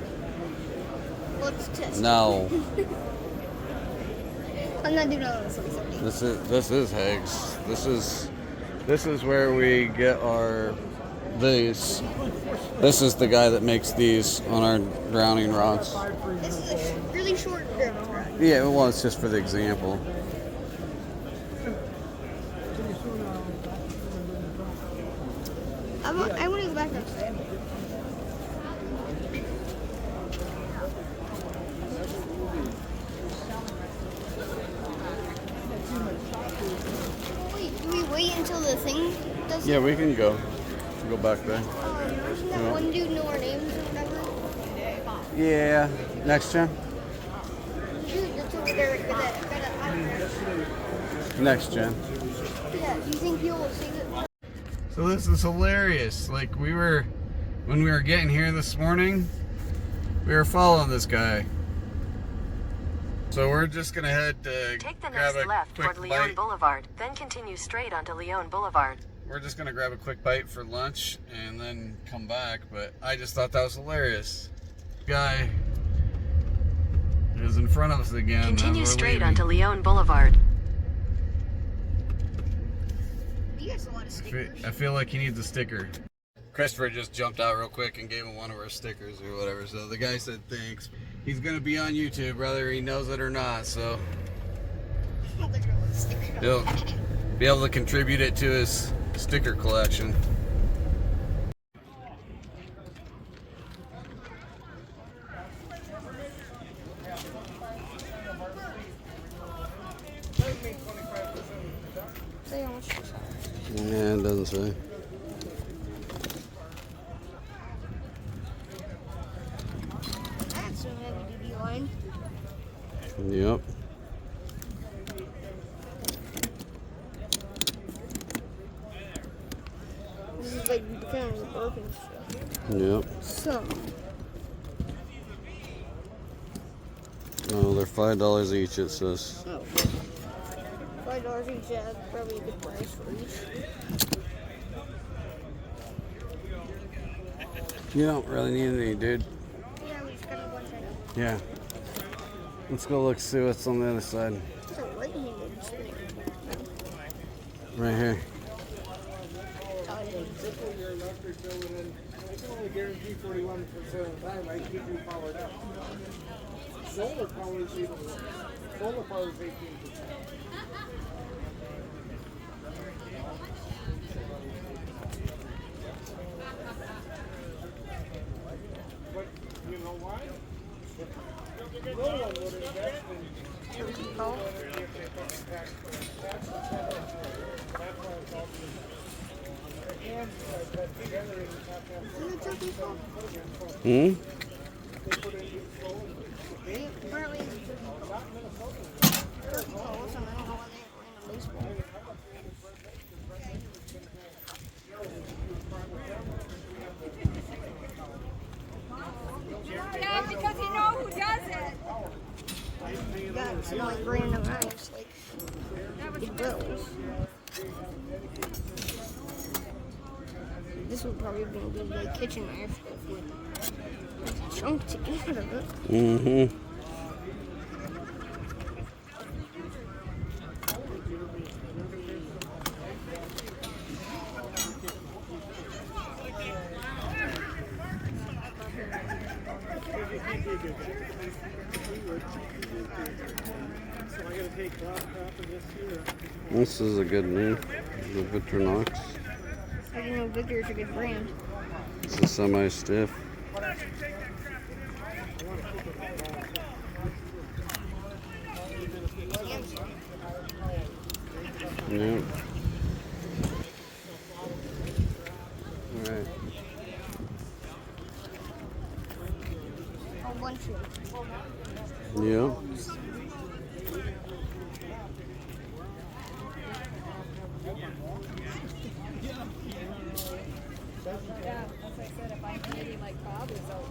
Let's test. No. I'm not doing all this. This is Hags. This is where we get these. This is the guy that makes these on our drowning rods. This is a really short drowning rod. Yeah, well, it's just for the example. I want to go back next time. Wait, do we wait until the thing does Yeah, we can go back there. Doesn't that one dude know our names or whatever? Yeah. Next gen? Dude, that's over there. Next gen. Yeah, do you think he'll see it? So this is hilarious. Like when we were getting here this morning, we were following this guy. So we're just gonna head to Take the grab next a left quick toward bite. Leon Boulevard, then continue straight onto Leon Boulevard. We're just gonna grab a quick bite for lunch and then come back. But I just thought that was hilarious. Guy is in front of us again. Continue straight onto Leon Boulevard. You guys a lot of stickers. I feel like he needs a sticker. Christopher just jumped out real quick and gave him one of our stickers or whatever. So the guy said thanks. He's gonna be on YouTube, whether he knows it or not. So he'll be able to contribute it to his sticker collection. Say how much. Yeah, it doesn't say. That's some heavy duty line. Yep. This is like kind of broken stuff. Yep. Some. Oh, they're $5 each, it says. Oh. $5 each, yeah, that's probably a good price for each. You don't really need any, dude. Yeah, we just gotta go inside. Yeah. Let's go look, see what's on the other side. There's a right-handed spinner. Right here. Your electric bill, and then I can only guarantee 41% of the time I keep you powered up. Solar power is even worse. Solar power is 18%. But you know why? No one would invest in energy if they fucking tax credit. That's why it's all and that together is not that Hmm? Apparently, it's turkey calls, and I don't know why they ain't playing baseball. Yeah, because you know who does it. You got some like random ice, like big bills. This would probably be a good kitchen knife if we chunked it out of it. Mm-hmm. This is a good name, the Victorinox. How do you know Victor's a good brand? It's a semi-stiff. Yep. Alright. A bunch of. Yep. Yeah, as I said, if I knew maybe like Bob was out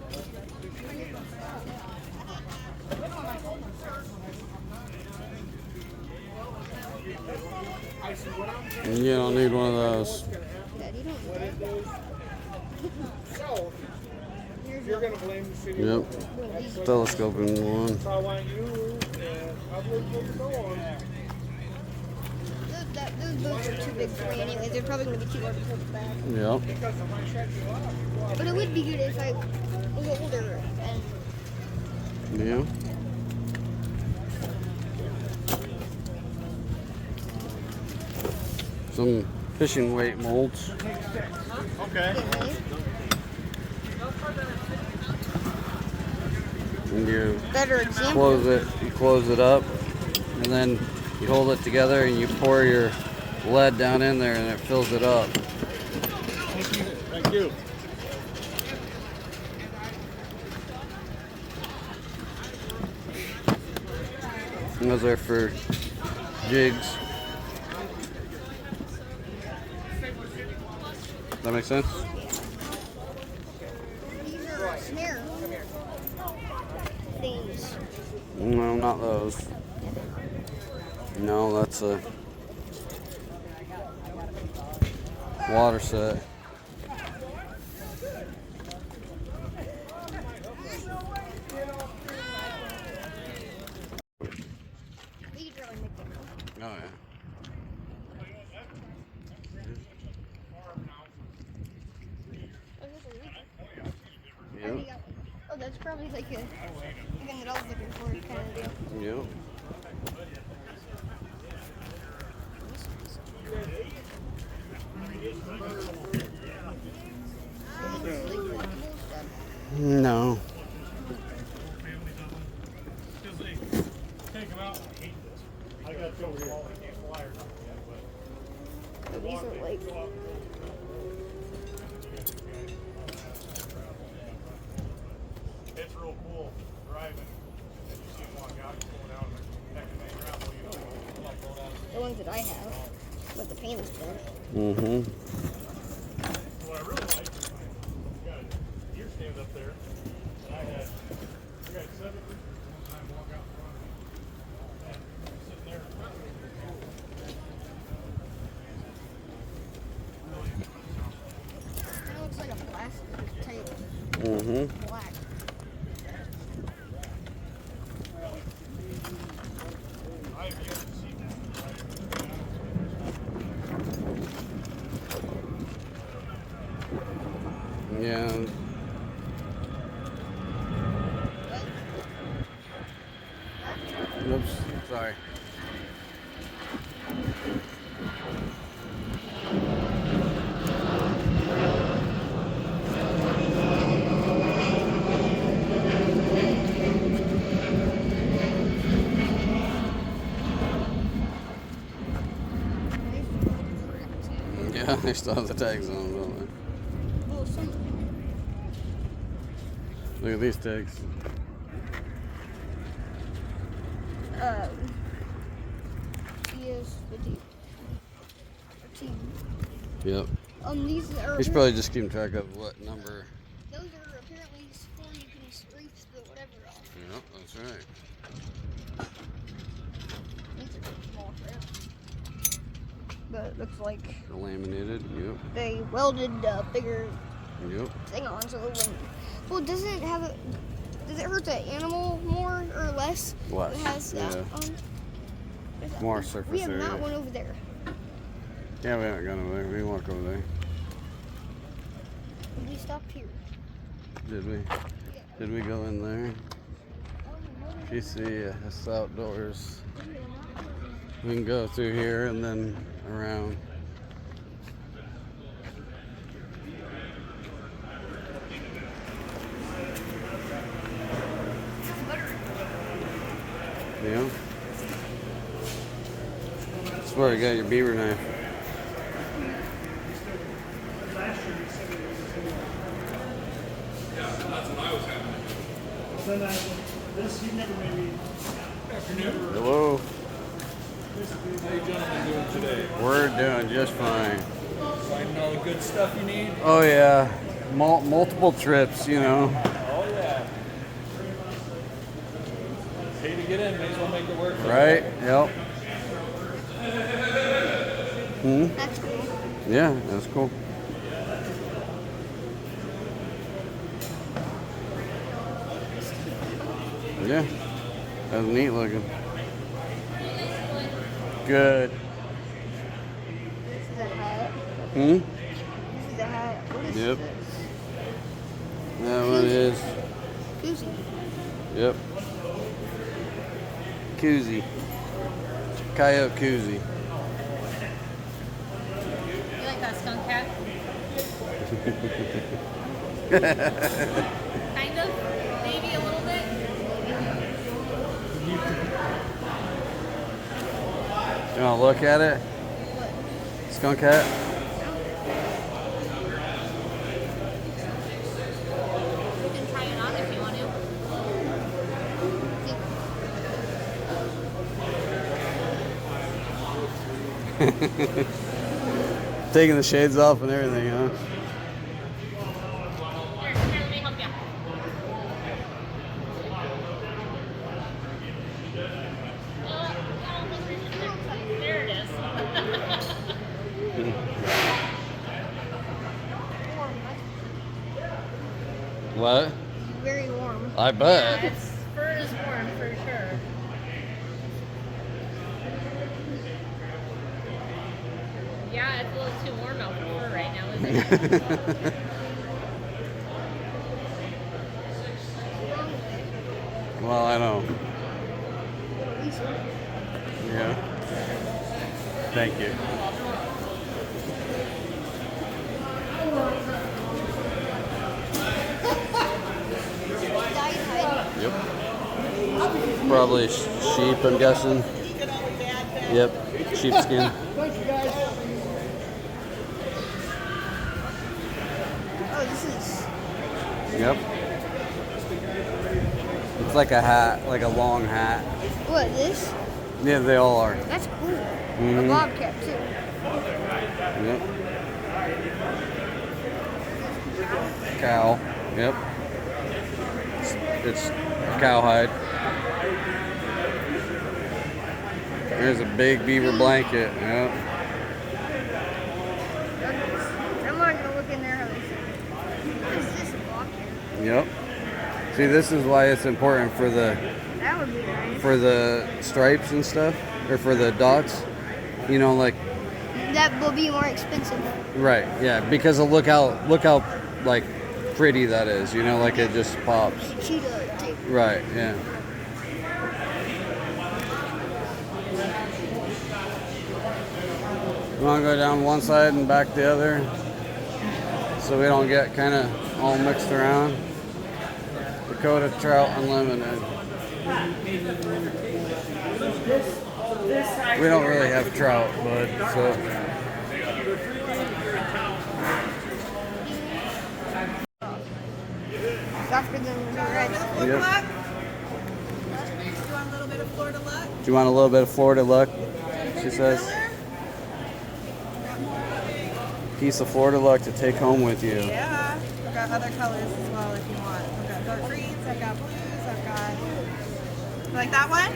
You don't need one of those. Daddy, don't What it does. So, you're going to blame the city. Yep. Telescoping one. So I want you and public to go on. Those boots are too big for me anyway. They're probably going to be too hard to pull back. Yep. Because if I shut you off, But it would be good if I was older and Yeah. Some fishing weight molds. okay. And you Better example. close it up, and then you hold it together and you pour your lead down in there and it fills it up. Thank you. And those are for jigs. That make sense? These are snare things. No, not those. No, that's a water set. These really make them. Oh yeah. Yep. Oh, that's probably like a thing that I was looking for kind of deal. Yep. No. Take them out. I got to go over here. I can't fly or nothing yet, but These are like. it's real cool driving. And you see them walk out, you pull down the neck and they gravel you. The ones that I have, but the paint is bad. Mm-hmm. What I really like is you're standing up there. And I got 7 time walk out front. And sitting there. It looks like a plastic type. Mm-hmm. Black. Yeah. Oops, sorry. Yeah, they still have the tags on them, don't Well, some. they? Look at these tags. ES50. Yep. These are. He's probably just keeping track of what number. Those are apparently before you can scrape the whatever off. Yep, that's right. These are small strips. But it looks like Laminated, yep. they welded a bigger Yep. thing on, so it wouldn't. Well, does it hurt the animal more or less? Less, It has that yeah. on. More surface We have area. not one over there. Yeah, we haven't gone over there. We can walk over there. We stopped here. Did we? Did we go in there? If you see us outdoors, we can go through here and then around. Yeah. That's where you got your beaver knife. That's what I was having. This, you never made me. Afternoon. Hello. How you gentlemen doing today? We're doing just fine. Finding all the good stuff you need? Oh yeah, multiple trips, you know. Oh yeah. Pay to get in, may as well make it work. Right? Yep. That's cool. Yeah, that's cool. Yeah, that was neat looking. Good. This is a hat. Hmm? This is a hat. What is Yep. this? That one is. Koozie. Yep. Koozie. Coyote koozie. You like that skunk cat? Kind of? Maybe a little bit? You want to look at it? Skunk hat? You can try it on if you want to. Taking the shades off and everything, huh? Here, let me help you. There it is. What? Very warm. I bet. Yeah, its fur is warm for sure. Yeah, it's a little too warm out for fur right now, isn't it? Well, I know. Yeah. Thank you. Yep. Probably sheep, I'm guessing. Yep. Sheepskin. Oh, this is. Yep. It's like a hat, like a long hat. What, this? Yeah, they all are. That's cool. A Mhm. bobcat, too. Yep. Cow. Yep. It's cowhide. There's a big beaver blanket. Yep. I'm not going to look in there. What is this, a bobcat? Yep. See, this is why it's important for the That would be nice. for the stripes and stuff, or for the dots. You know, like That will be more expensive. right, yeah, because of look how like pretty that is. You know, like it just pops. Cheetah tape. Right, yeah. You want to go down one side and back the other, so we don't get kind of all mixed around. Dakota Trout Unlimited. We don't really have trout, bud, so. Softer than the red. Yep. You want a little bit of Florida luck? Do you want a little bit of Florida luck? She says. Piece of Florida luck to take home with you. Yeah. I've got other colors as well if you want. I've got dark greens, I've got blues, I've got... You like that one?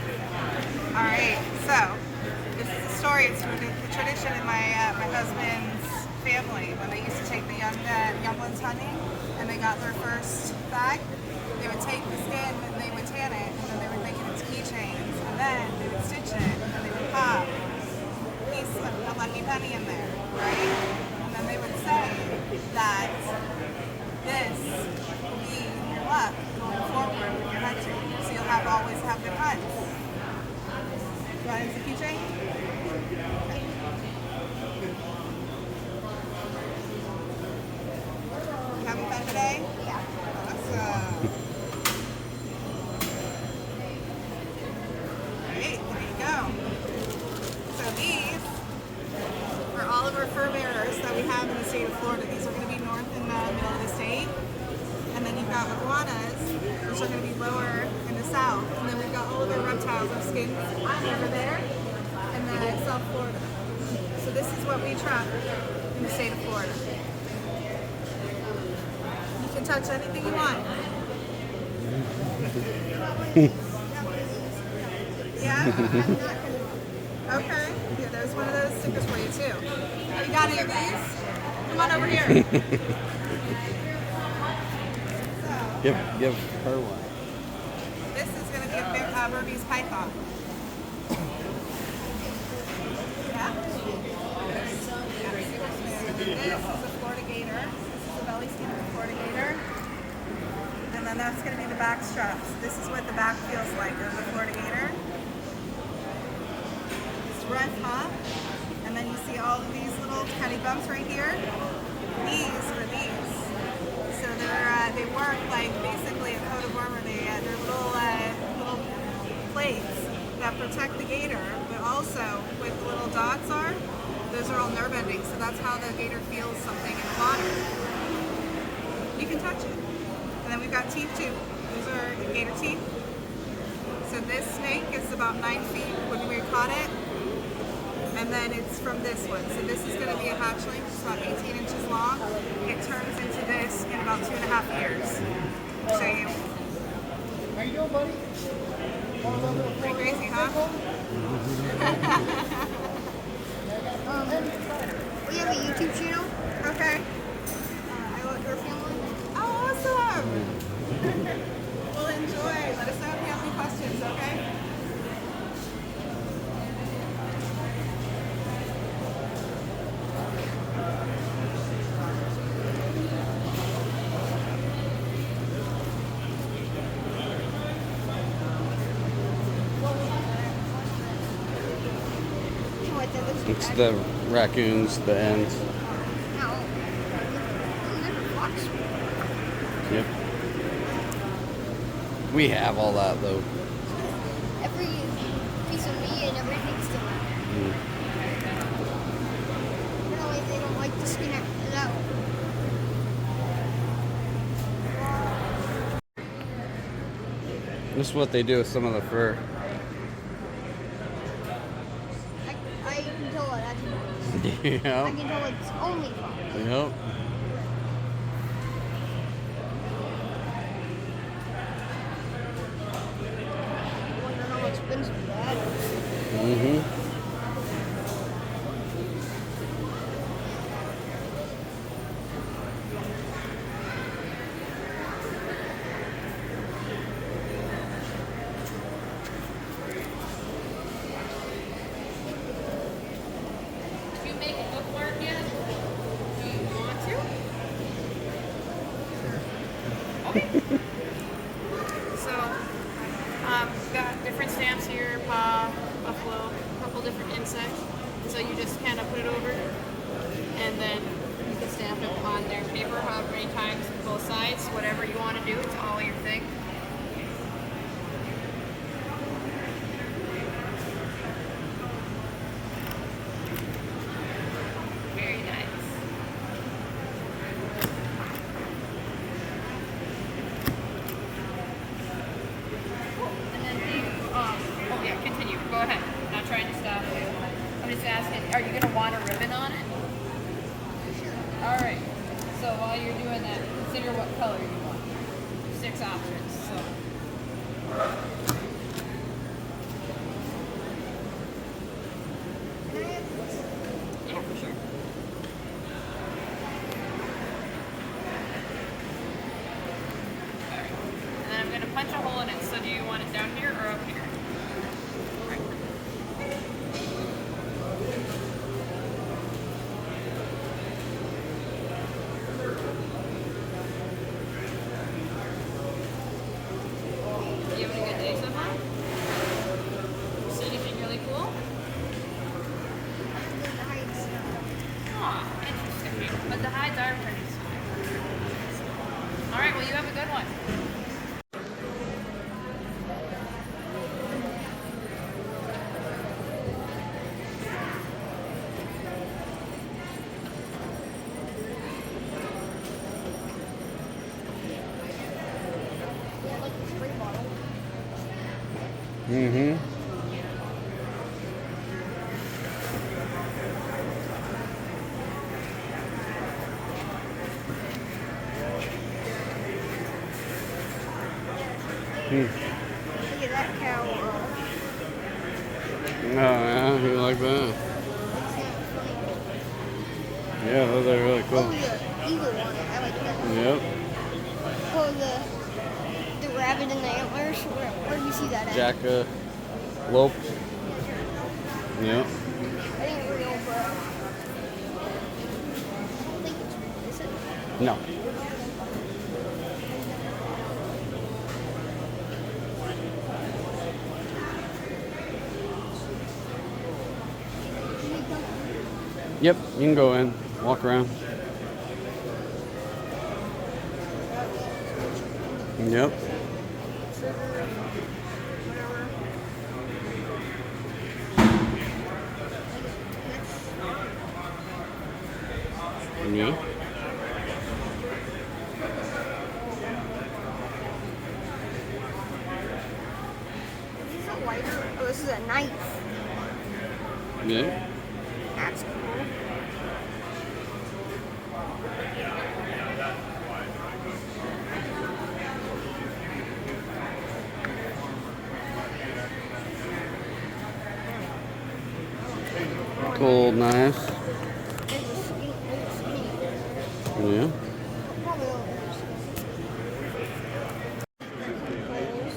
Alright, so this is a story. It's the tradition in my husband's family. When they used to take the young ones hunting and they got their first bag, they would take the skin and they would tan it, and then they would make it into keychains, and then they would stitch it, and then they would pop a lucky penny in there, right? And then they would say that this will be your luck going forward with your hunting, so you'll always have good hunts. You want it as a keychain? You having fun today? Yeah. Awesome. Great, there you go. So these are all of our fur bearers that we have in the state of Florida. These are going to be north and middle of the state. And then you've got iguanas, which are going to be lower in the south. And then we've got all of our reptiles, our skins over there, and then South Florida. So this is what we trap in the state of Florida. You can touch anything you want. Yeah? Okay. Yeah, there's one of those stickers for you too. You got any of these? Come on over here. Give her one. This is going to be a big Burmese python. Yeah? This is a Florida gator. This is the belly skin of a Florida gator. And then that's going to be the back straps. This is what the back feels like of the Florida gator. It's rough, huh? And then you see all of these little tiny bumps right here. These are these. So they work like basically a coat of armor. They're little plates that protect the gator, but also with the little dots are, those are all nerve endings. So that's how the gator feels something in the water. You can touch it. And then we've got teeth too. These are gator teeth. So this snake is about 9 feet when we caught it. And then it's from this one. So this is going to be a hatchling, it's about 18 inches long. It turns into this in about 2.5 years. I'll show you. How you doing, buddy? Pretty crazy, huh? We have a YouTube channel. Okay. I love your family. Oh, awesome! Well, enjoy. Let us know if you have any questions, okay? It's the raccoons, the ends. No. Yep. We have all that though. Every piece of meat and everything's still in there. Apparently they don't like to skin it out. This is what they do with some of the fur. I can tell what that's I Yep. can tell it's only fun. Yep. I wonder how expensive that is. Mm-hmm. So, we've got different stamps here, paw, buffalo, a couple different insects. So you just kind of put it over, and then you can stamp it on their paper however many times, both sides, whatever you want to do. It's all your thing. Very nice. And then do you, oh yeah, continue. Go ahead. I'm not trying to stop you. I'm just asking, are you going to want a ribbon on it? All right. So while you're doing that, consider what color you want. 6 options. So. Yeah, for sure. All right. And then I'm going to punch a hole in it. So do you want it down here or up here? You having a good day so far? See anything really cool? Aw, interesting. But the hides are pretty small. Alright, well you have a good one. Mm-hmm. Look at that cow. Oh, yeah, you like that? Yeah, those are really cool. Oh, the eagle one. I like that. Yep. Oh, the rabbit and the antlers. Where do you see that at? Jackalope. Yep. I didn't real, but I don't think it's, is it? No. Yep, you can go in, walk around. Yep. Yeah. This is a lighter. Oh, this is a knife. Yeah. That's cool. Cold knife. Yeah.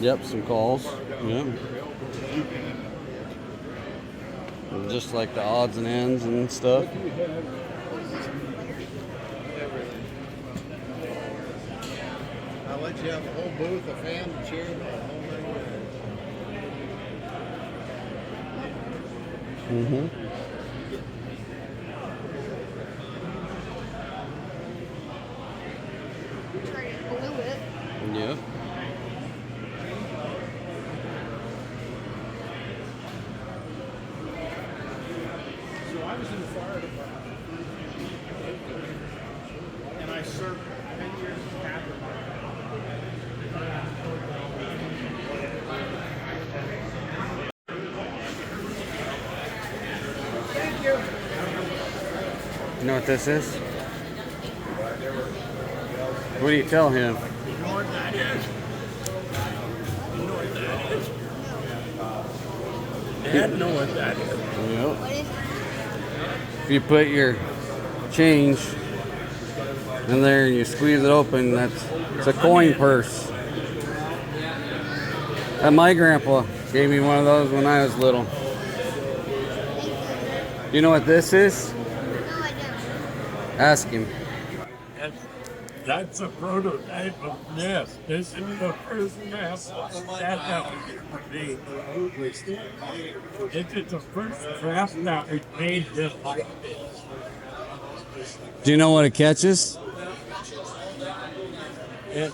Yep, some calls. Yep. Just like the odds and ends and stuff. I'll let you have the whole booth, a fan, a chair, the whole thing. Mm-hmm. Yep. So I was in the fire department, and I served 10 years as captain. Thank you. You know what this is? What do you tell him? You know what that is? You know what that is? Dad know what that is. Yep. If you put your change in there and you squeeze it open, it's a coin purse. And my grandpa gave me one of those when I was little. You know what this is? No, I don't. Ask him. That's a prototype of this. This is the first trap that we made. This is the first trap that we made just like this. Do you know what it catches? It,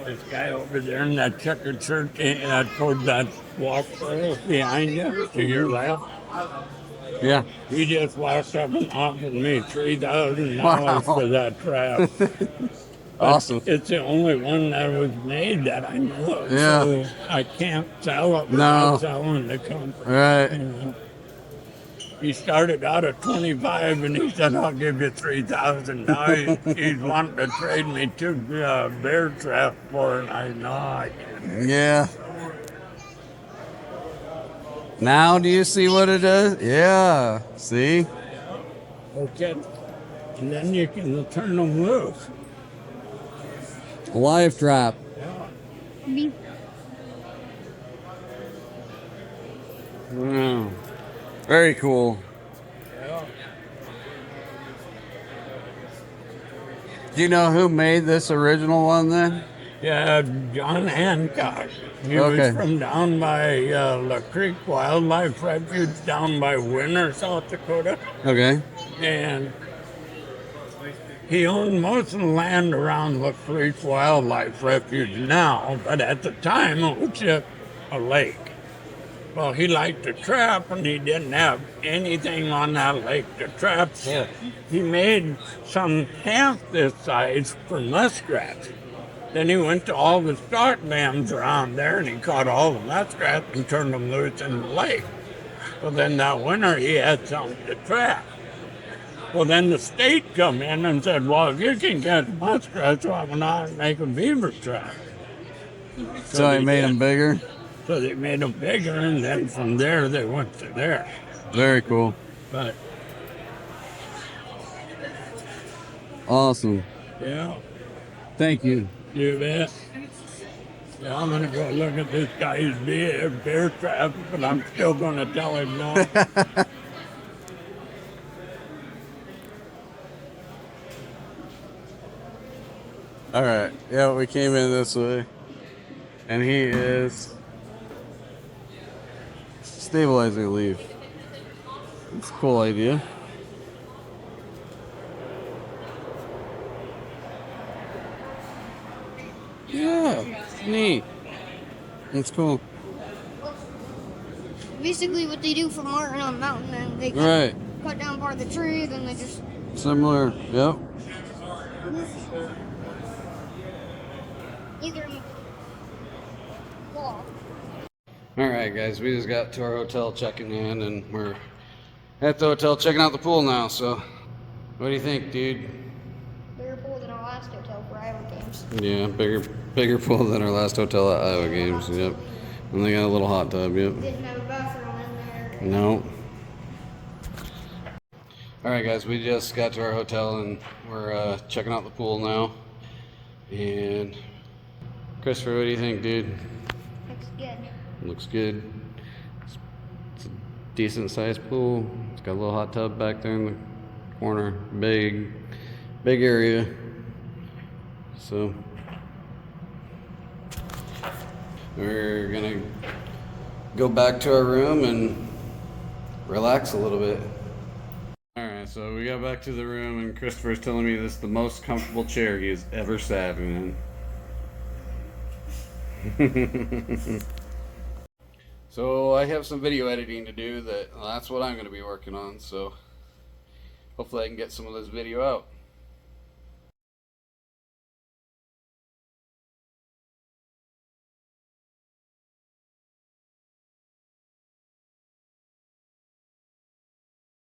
this guy over there in that checkered shirt toward that walk behind you to your left. Yeah. He just walked up and offered me $3,000 for that trap. Awesome. It's the only one that was made that I know of. Yeah. So I can't sell it No. without selling the company. Right. You know. He started out at 25 and he said, I'll give you 3,000. Now he's wanting to trade me 2 bear traps for it. I know I can't. Yeah. Now do you see what it does? Yeah. See? Okay. And then you can turn them loose. Live trap. Yeah. Wow. Very cool. Yeah. Do you know who made this original one then? Yeah, John Hancock. He Okay. was from down by La Creek Wildlife Refuge down by Winter, South Dakota. Okay. And he owned most of the land around La Creek Wildlife Refuge now, but at the time it was just a lake. Well, he liked to trap, and he didn't have anything on that lake to trap, so he made some half this size for muskrats. Then he went to all the stock dams around there, and he caught all the muskrats and turned them loose in the lake. Well, then that winter, he had something to trap. Well, then the state come in and said, well, if you can catch muskrats, why not make a beaver trap? So he made them bigger? So they made them bigger, and then from there, they went to there. Very cool. But, Awesome. yeah, Thank you. you bet. Yeah, I'm going to go look at this guy's bear trap, but I'm still going to tell him no. All right. Yeah, we came in this way. And he is stabilizing a leaf. It's a cool idea. Yeah, it's neat. It's cool. Basically, what they do for martin on a mountain, and they Right. cut down part of the tree, then they just. Similar. Yep. Either wall. All right, guys. We just got to our hotel checking in, and we're at the hotel checking out the pool now. So, what do you think, dude? Bigger pool than our last hotel for Iowa games. Yeah, bigger pool than our last hotel at Iowa games. Yep. And they got a little hot tub. Yep. Didn't have a bathroom in there. No. All right, guys. We just got to our hotel, and we're checking out the pool now. And Christopher, what do you think, dude? Looks good. Looks good. It's a decent sized pool. It's got a little hot tub back there in the corner. Big area. So we're gonna go back to our room and relax a little bit. All right, so we got back to the room, and Christopher's telling me this is the most comfortable chair he has ever sat in. So I have some video editing to do. That's what I'm going to be working on. So hopefully I can get some of this video out.